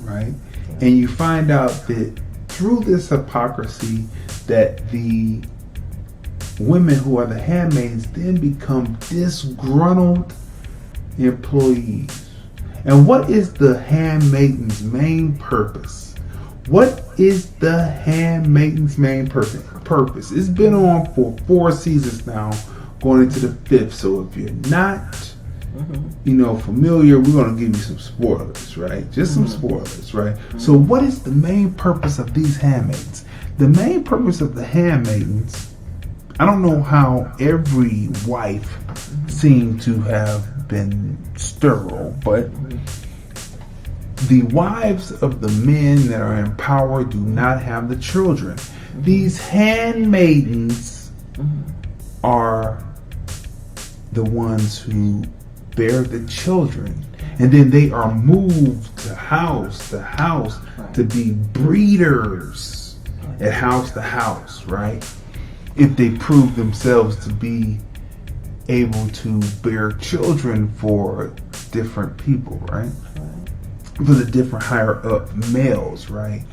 right? And you find out that through this hypocrisy that the women who are the handmaids then become disgruntled employees. And what is the handmaiden's main purpose? What is the handmaiden's main purpose? It's been on for 4 seasons now, going into the 5th. So if you're not, familiar, we're going to give you some spoilers, right? Just some spoilers, right? So what is the main purpose of these handmaidens? The main purpose of the handmaidens, I don't know how every wife seemed to have been sterile, but the wives of the men that are in power do not have the children. These handmaidens are the ones who bear the children, and then they are moved to house to be breeders at house to house, right? If they prove themselves to be able to bear children for different people, right? For the different higher up males, right?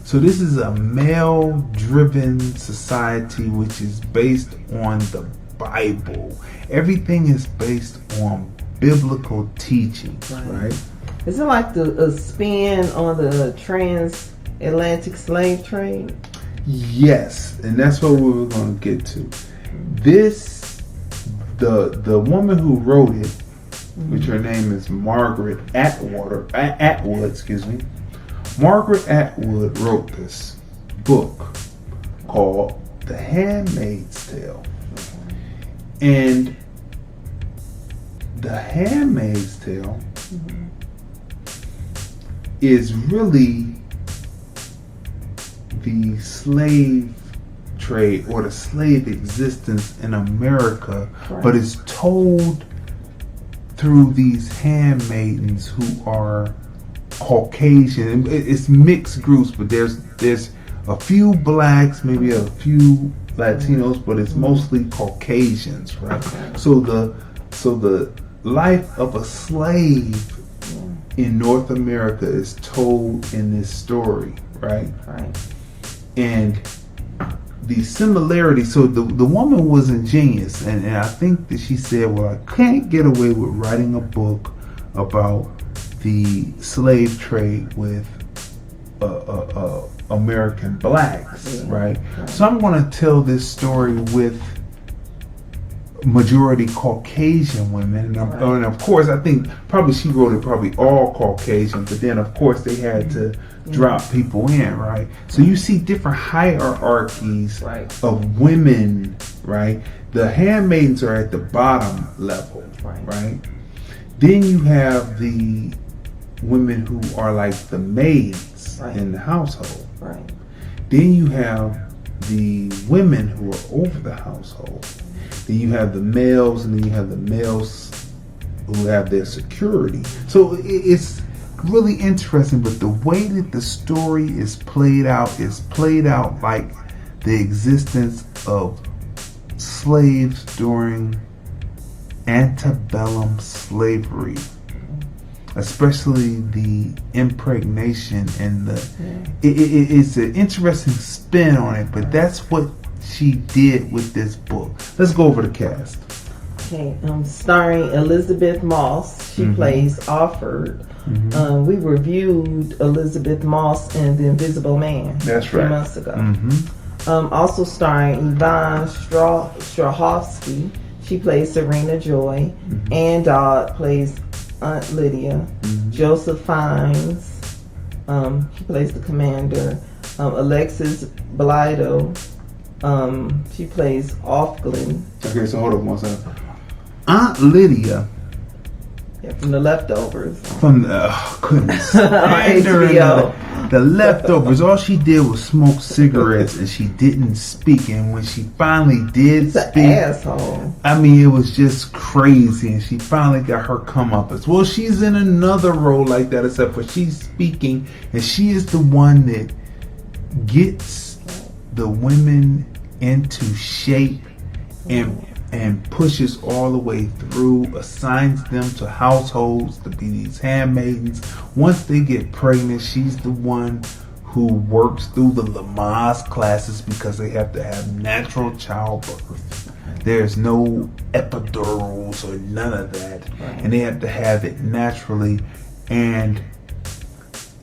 So this is a male driven society which is based on the Bible. Everything is based on biblical teachings, right? Is it like a spin on the transatlantic slave trade? Yes, and that's what we were going to get to. The woman who wrote it, which her name is Margaret Atwood, Margaret Atwood wrote this book called The Handmaid's Tale. And The Handmaid's Tale is really the slave trade or the slave existence in America, but it's told through these handmaidens who are Caucasian. It's mixed groups, but there's a few blacks, maybe a few Latinos, but it's mostly Caucasians, right? So the life of a slave in North America is told in this story, right? And the similarities, so the woman was ingenious, and I think that she said, well, I can't get away with writing a book about the slave trade with American blacks, right? So I'm going to tell this story with majority Caucasian women, and of course I think probably she wrote it probably all Caucasian, but then of course they had to drop people in, right? So you see different hierarchies of women, right? the handmaidens are at the bottom level, right? Then you have the women who are like the maids in the household. Right. Then you have the women who are over the household. Then you have the males, and then you have the males who have their security. So it's really interesting, but the way that the story is played out like the existence of slaves during antebellum slavery, especially the impregnation and it's an interesting spin on it, but that's what she did with this book. Let's go over the cast. Okay, starring Elizabeth Moss. She plays Offord. We reviewed Elizabeth Moss in The Invisible Man. That's 3 right. months ago. Also starring Yvonne Strahovski. She plays Serena Joy. Ann Dodd plays Aunt Lydia. Joseph Fiennes, he plays the commander. Alexis Blido, she plays Offglen. Okay, so hold on one second. Aunt Lydia. Yeah, from The Leftovers. From the goodness. HBO. The Leftovers. All she did was smoke cigarettes, and she didn't speak. And when she finally did speak, asshole. I mean, it was just crazy. And she finally got her comeuppance. Well, she's in another role like that, except for she's speaking, and she is the one that gets the women into shape and pushes all the way through, assigns them to households to be these handmaidens. Once they get pregnant, she's the one who works through the Lamaze classes because they have to have natural childbirth. There's no epidurals or none of that. And they have to have it naturally. And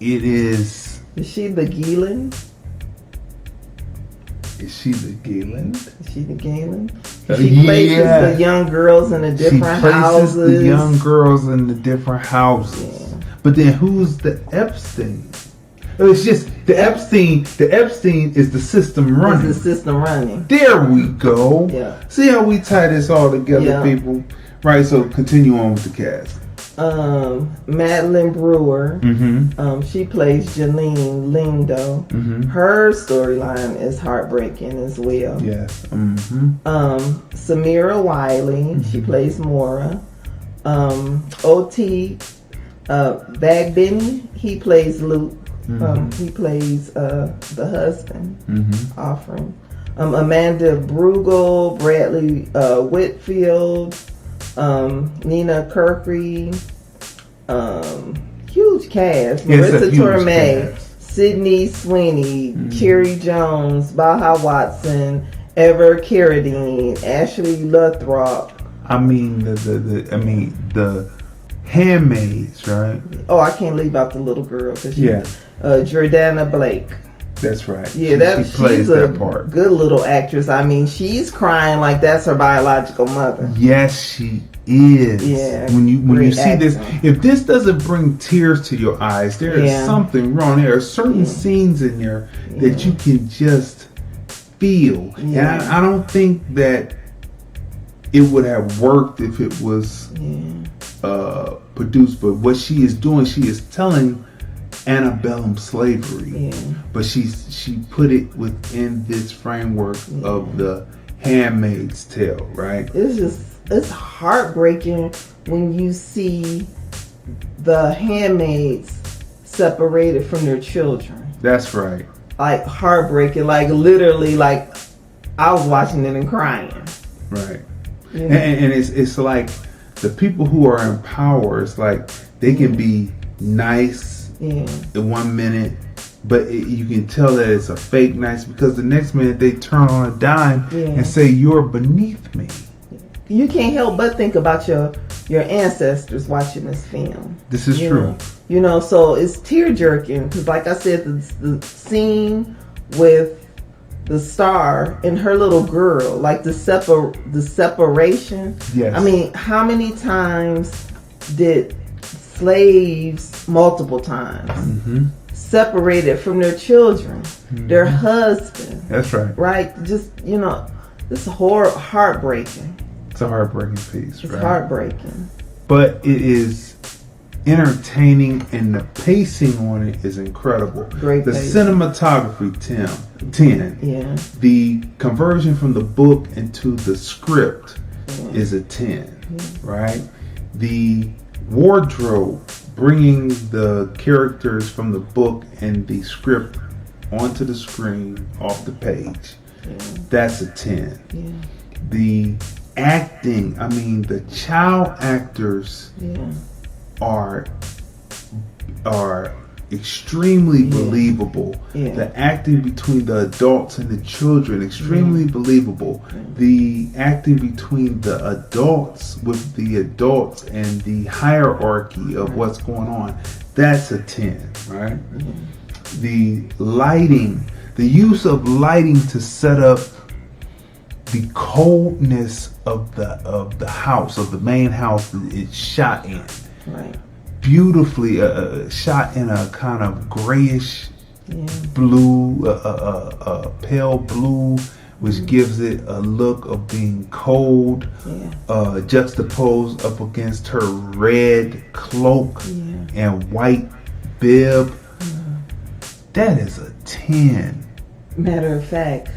it is... Is she the Galen? Is she the Galen? Is she the Galen? She places the young girls in the different houses. She places the young girls in the different houses. Yeah. But then who's the Epstein? It's just the Epstein. The Epstein is the system running. It's the system running. There we go. Yeah. See how we tie this all together, people? Right, so continue on with the cast. Madeline Brewer. She plays Janine Lindo. Her storyline is heartbreaking as well. Yes. Samira Wiley. She plays Mora. O.T. Bagbini. He plays Luke. He plays the husband, Offering. Amanda Brugel, Bradley Whitfield, Nina Kirkry, huge cast. Marissa Torme, Sydney Sweeney, Cherry Jones, Baha Watson, Ever Carradine, Ashley Luthrop. I mean the handmaids, right? Oh, I can't leave out the little girl because Jordana Blake. That's right. Yeah, she plays she's that a part. Good little actress. I mean, she's crying like that's her biological mother. Yes, she is. Yeah. When you see acting. this, if this doesn't bring tears to your eyes, there is something wrong. There are certain scenes in there that you can just feel. And I don't think that it would have worked if it was produced. But what she is doing, she is telling antebellum slavery, but she put it within this framework of the Handmaid's Tale, right? It's heartbreaking when you see the handmaids separated from their children. That's right. Like heartbreaking, like literally, like I was watching it and crying. Right. You know? And it's like the people who are in power, it's like they can be nice in 1 minute, but you can tell that it's a fake nice because the next minute they turn on a dime and say you're beneath me. You can't help but think about your ancestors watching this film. This is true. You know, so it's tear jerking because, like I said, the scene with the star and her little girl, like the separation. Yes. I mean, how many times did slaves, multiple times, separated from their children, their husband? That's right. Right? Just, you know, It's heartbreaking. It's a heartbreaking piece, It's right? heartbreaking. But it is entertaining, and the pacing on it is incredible. Great The pacing. cinematography, 10. Yeah. The conversion from the book into the script is a 10, right? The wardrobe, bringing the characters from the book and the script onto the screen off the page, that's a 10. The acting, I mean, the child actors are extremely believable. The acting between the adults and the children, extremely believable. The acting between the adults with the adults and the hierarchy of what's going on, that's a 10, right? The lighting, the use of lighting to set up the coldness of the house, of the main house that it's shot in. Right. Beautifully shot in a kind of grayish blue, pale blue, which gives it a look of being cold, juxtaposed up against her red cloak and white bib. That is a 10. Matter of fact,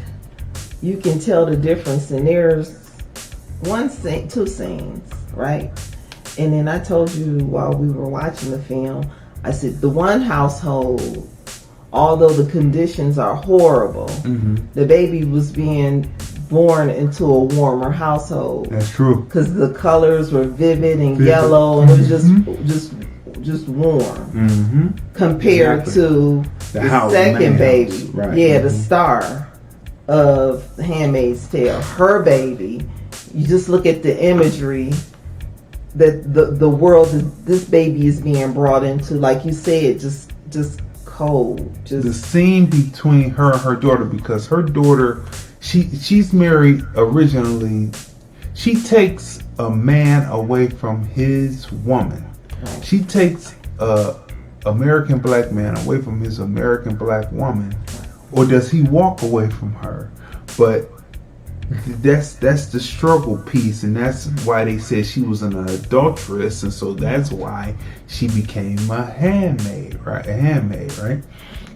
you can tell the difference, and there's two scenes, right? And then I told you while we were watching the film, I said the one household, although the conditions are horrible, the baby was being born into a warmer household. That's true. Because the colors were vivid and yellow, and it was just warm compared to the second baby. Right. The star of The Handmaid's Tale, her baby. You just look at the imagery that the world that this baby is being brought into, like you said, just cold. Just the scene between her and her daughter, because her daughter, she's married originally. She takes a man away from his woman. Right. She takes a American black man away from his American black woman, or does he walk away from her? But that's the struggle piece, and that's why they said she was an adulteress, and so that's why she became a handmaid, right?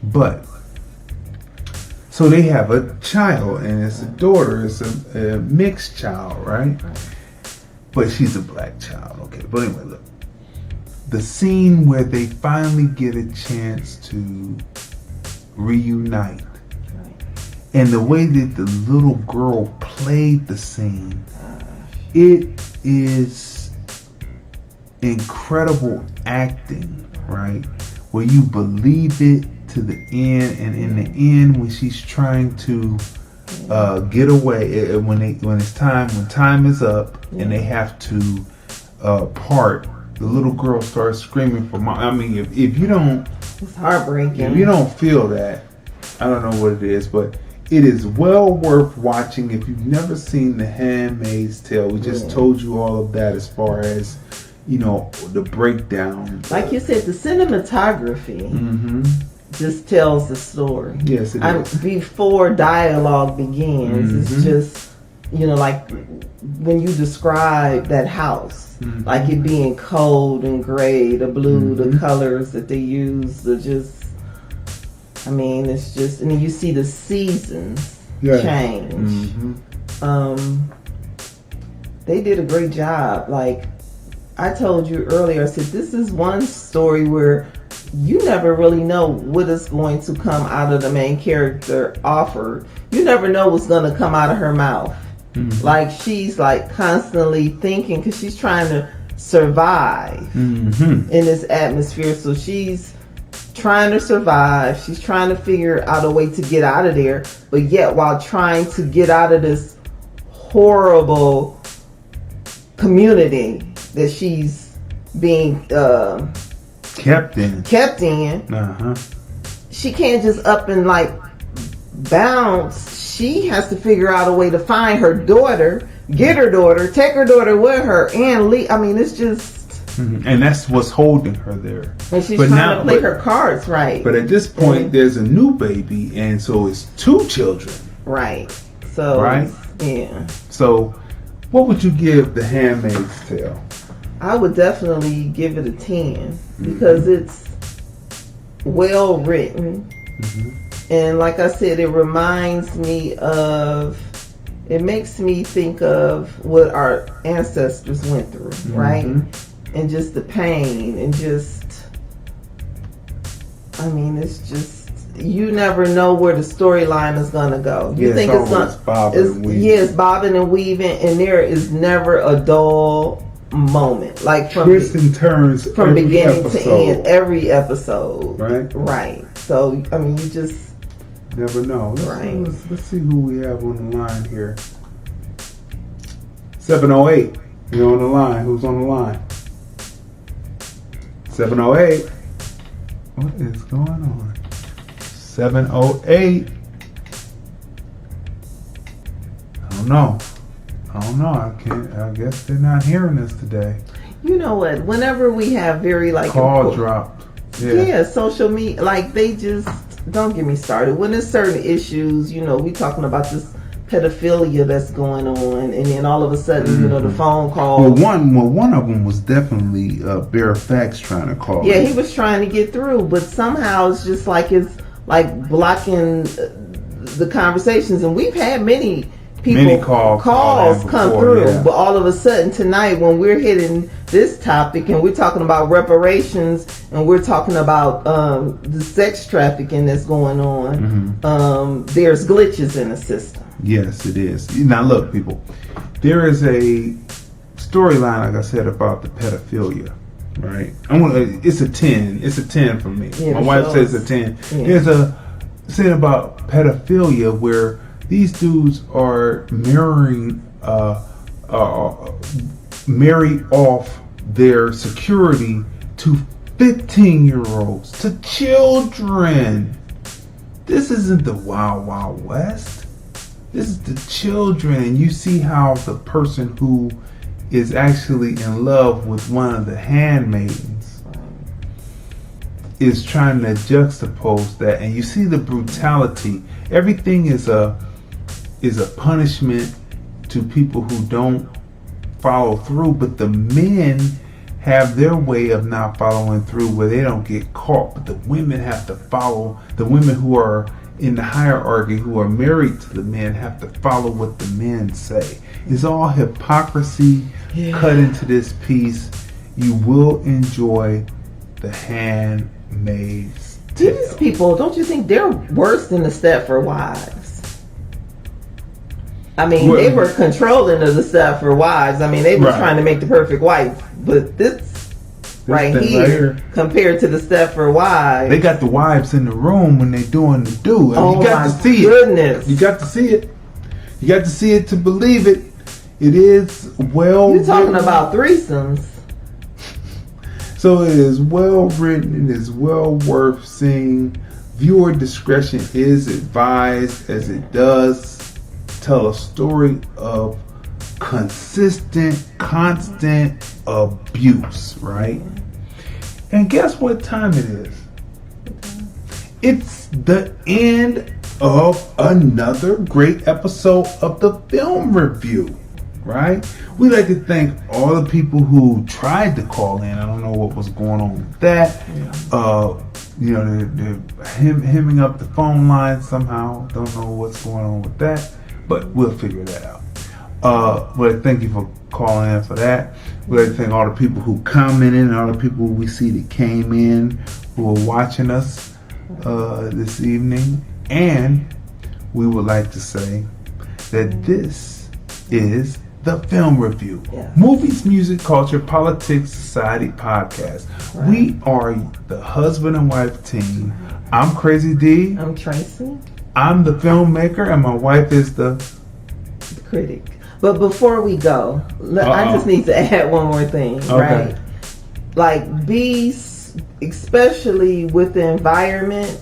But so they have a child, and it's a daughter, it's a mixed child, right? But she's a black child, okay. But anyway, look, the scene where they finally get a chance to reunite, and the way that the little girl played the scene, it is incredible acting, right? Where you believe it to the end, and in the end, when she's trying to get away, when time is up, and they have to part, the little girl starts screaming for mom. I mean, if you don't, it's heartbreaking. If you don't feel that, I don't know what it is, but it is well worth watching. If you've never seen The Handmaid's Tale, we just told you all of that as far as, the breakdown. Like you said, the cinematography just tells the story. Yes, it is. Before dialogue begins, it's just, like when you describe that house, like it being cold and gray, the blue, the colors that they use, the just, I mean, it's just, and then you see the seasons change. They did a great job. Like I told you earlier, I said, this is one story where you never really know what is going to come out of the main character offered. You never know what's going to come out of her mouth. Like she's like constantly thinking, because she's trying to survive in this atmosphere. So she's trying to survive. She's trying to figure out a way to get out of there, but yet while trying to get out of this horrible community that she's being kept in, she can't just up and like bounce. She has to figure out a way to find her daughter, get her daughter, take her daughter with her, and leave. I mean, it's just. And that's what's holding her there. And she's trying to play her cards right. But at this point, there's a new baby, and so it's two children. Right. So Yeah. So, what would you give The Handmaid's Tale? I would definitely give it a 10 because it's well written. And like I said, it reminds me of, it makes me think of what our ancestors went through, right? And just the pain and just, I mean, it's just, you never know where the storyline is going to go. You think it's it's bobbing and weaving, and there is never a dull moment. Like from twists and turns from beginning episode. to end, every episode. Right? Right. So, I mean, you just never know. Let's see who we have on the line here. 708. You're on the line. Who's on the line? 708. What is going on? 708. I don't know. I guess they're not hearing us today. You know what? Whenever we have very like call dropped. Yeah, social media, like they just, don't get me started. When there's certain issues, you know, we talking about this pedophilia that's going on, and then all of a sudden, you know, the phone call. Well, one of them was definitely Bare Facts trying to call. Yeah, he was trying to get through, but somehow it's just like it's like blocking the conversations, and we've had many calls come through, but all of a sudden tonight, when we're hitting this topic and we're talking about reparations and we're talking about the sex trafficking that's going on, there's glitches in the system. Yes, it is. Now look, people, there is a storyline, like I said, about the pedophilia, right? It's a 10. It's a 10 for me. Yeah, my wife says a 10. Yeah. There's a scene about pedophilia where these dudes are marry off their security to 15-year-olds, to children. This isn't the Wild Wild West. This is the children. And you see how the person who is actually in love with one of the handmaidens is trying to juxtapose that, and you see the brutality. Everything is a punishment to people who don't follow through, but the men have their way of not following through where they don't get caught, but the women have to follow. The women who are in the hierarchy, who are married to the men, have to follow what the men say. It's all hypocrisy cut into this piece. You will enjoy The Handmaid's Tale. These people, don't you think they're worse than the Stepford Wives? I mean, they were controlling of the Stepford Wives. I mean, they were trying to make the perfect wife, but this right here, compared to the Stepford Wives, they got the wives in the room when they doing the do. Oh, you got to see it. You got to see it. You got to see it to believe it. It is well. You're talking about threesomes. So it is well written. It is well worth seeing. Viewer discretion is advised, as it does tell a story of consistent, constant abuse, right? And guess what time it is? It's the end of another great episode of the Film Review, right? We'd like to thank all the people who tried to call in. I don't know what was going on with that. You know, they're hemming up the phone line somehow. Don't know what's going on with that, but we'll figure that out. But thank you for calling in for that. We'd like to thank all the people who commented and all the people we see that came in who are watching us this evening. And we would like to say that this is the Film Review. Movies, music, culture, politics, society podcast. We are the husband and wife team. I'm Crazy D. I'm Tracey. I'm the filmmaker, and my wife is the critic. But before we go, I just need to add one more thing, right? Like, especially with the environment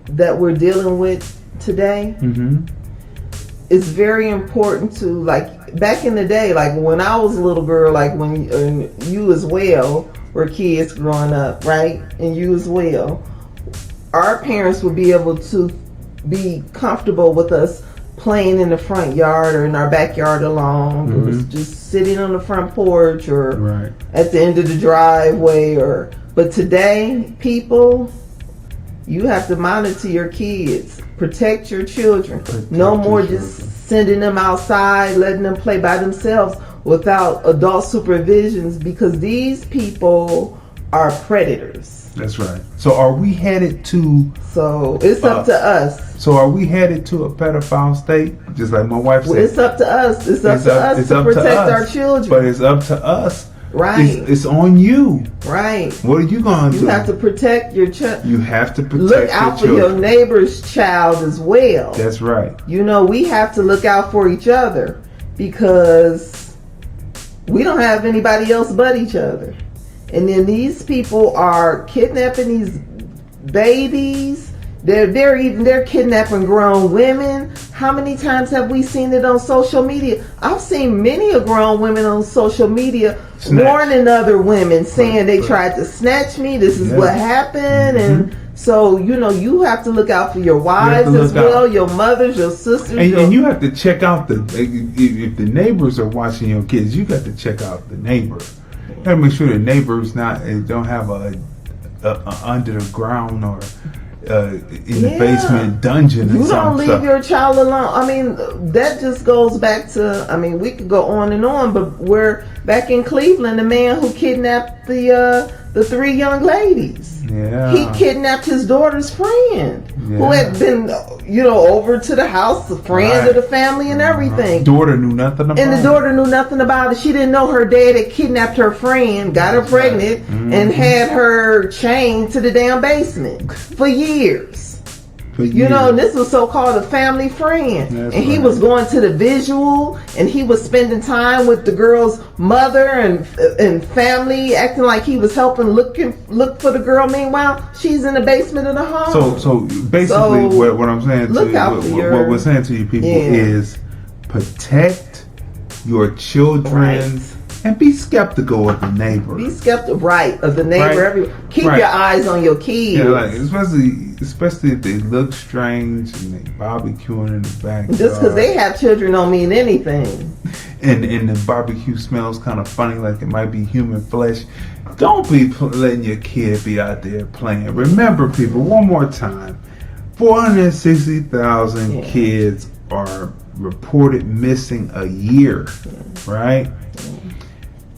that we're dealing with today, it's very important to, like, back in the day, like when I was a little girl, like when you as well were kids growing up, right? And you as well, our parents would be able to be comfortable with us playing in the front yard or in our backyard alone. It was just sitting on the front porch or at the end of the driveway. But today, people, you have to monitor your kids. Protect your children. No more just sending them outside, letting them play by themselves without adult supervisions, because these people are predators. That's right. So are we headed to... So it's up to us. So are we headed to a pedophile state? Just like my wife said. Well, it's up to us. It's up to us to protect our children. But it's up to us. Right. It's on you. Right. What are you going to do? You have to protect your child. You have to protect look out for your neighbor's child as well. That's right. You know, we have to look out for each other because we don't have anybody else but each other. And then these people are kidnapping these babies. They're kidnapping grown women. How many times have we seen it on social media? I've seen many of grown women on social media warning other women, saying they tried to snatch me. This is what happened. And so, you know, you have to look out for your wives as well, your mothers, your sisters. And you have to check out if the neighbors are watching your kids, you got to check out the neighbor. You got to make sure the neighbors don't have a under the ground or in the basement dungeon. You don't leave your child alone. I mean, that just goes back to, I mean, we could go on and on, but we're back in Cleveland, the man who kidnapped the 3 young ladies. Yeah. He kidnapped his daughter's friend who had been, you know, over to the house, the friend of the family and everything. Daughter knew nothing about it. And the daughter knew nothing about it. She didn't know her dad had kidnapped her friend, got her pregnant, and had her chained to the damn basement for years. You know, and this was so-called a family friend. That's and he was going to the visual, and he was spending time with the girl's mother and family, acting like he was helping look for the girl. Meanwhile, she's in the basement of the home. So basically, what I'm saying to you, what we're saying to you people is protect your children. And be skeptical of the neighbor. Be skeptical, of the neighbor. Keep your eyes on your kids. Yeah, like especially if they look strange and they barbecuing in the back. Just because they have children don't mean anything. And the barbecue smells kind of funny, like it might be human flesh. Don't be letting your kid be out there playing. Remember, people, one more time, 460,000 kids are reported missing a year, right?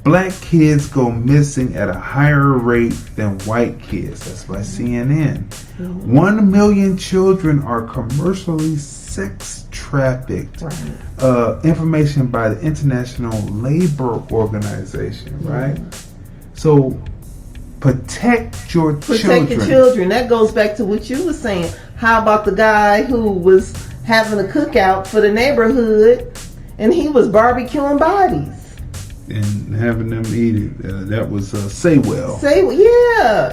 Black kids go missing at a higher rate than white kids. That's by CNN. 1 million children are commercially sex trafficked. Information by the International Labor Organization, right? So protect your children. Protect your children. That goes back to what you were saying. How about the guy who was having a cookout for the neighborhood and he was barbecuing bodies? And having them eat it. That was Saywell.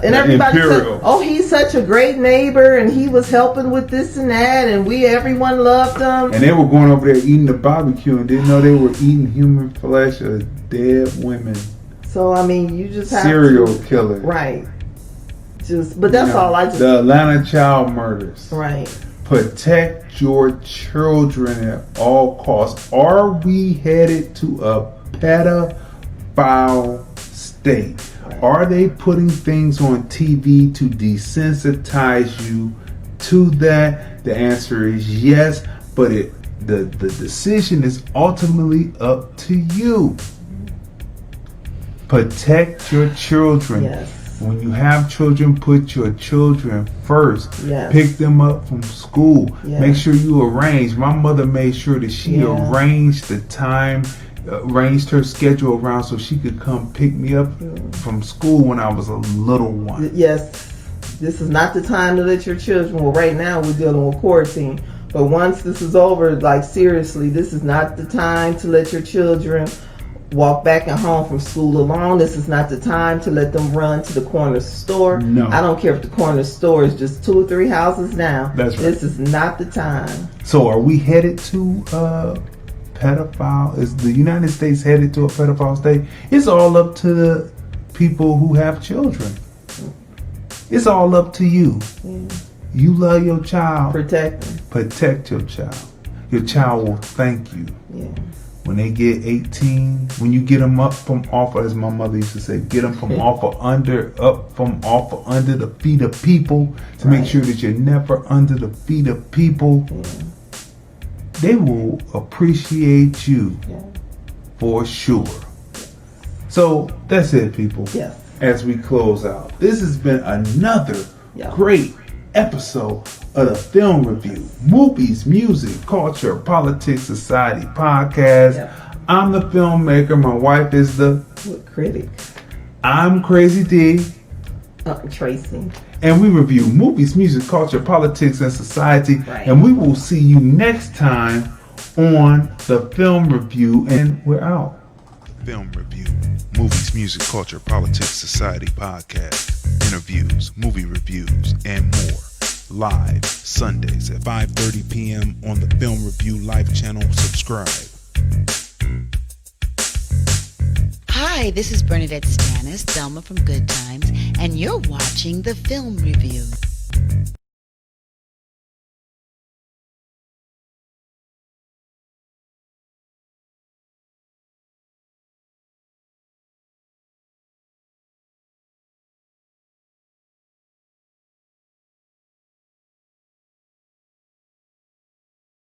And everybody said, "Oh, he's such a great neighbor, and he was helping with this and that, and everyone loved him." And they were going over there eating the barbecue and didn't know they were eating human flesh of dead women. So I mean, you just have serial killer, right? But that's all I just. The Atlanta child murders, right? Protect your children at all costs. Are we headed to a pedophile state? Are they putting things on TV to desensitize you to that? The answer is yes, but the decision is ultimately up to you. Protect your children. Yes. When you have children, put your children first. Yes. Pick them up from school. Yes. Make sure you arrange. My mother made sure that she arranged the time, arranged her schedule around so she could come pick me up from school when I was a little one. Yes. This is not the time to let your children, well, right now we're dealing with quarantine, but once this is over, like seriously, this is not the time to let your children walk back and home from school alone. This is not the time to let them run to the corner store. No. I don't care if the corner store is just 2 or 3 houses down. That's right. This is not the time. So are we headed to pedophile? Is the United States headed to a pedophile state? It's all up to the people who have children. It's all up to you. You love your child. Protect them. Protect your child. your child will thank you. Yeah. When they get 18, when you get them up from off, as my mother used to say, get them from off of under the feet of people, to make sure that you're never under the feet of people. They will appreciate you for sure. So that's it, people. Yes. As we close out, this has been another great episode of the Film Review, Movies, Music, Culture, Politics, Society podcast. I'm the filmmaker. My wife is the critic. I'm Crazy D. Tracey. And we review movies, music, culture, politics, and society. And we will see you next time on the Film Review. And we're out. Film Review, Movies, Music, Culture, Politics, Society podcast. Interviews, movie reviews, and more. Live Sundays at 5:30 p.m. on the Film Review Live channel. Subscribe. Hi, this is Bernadette Stannis, Thelma from Good Times, and you're watching the Film Review.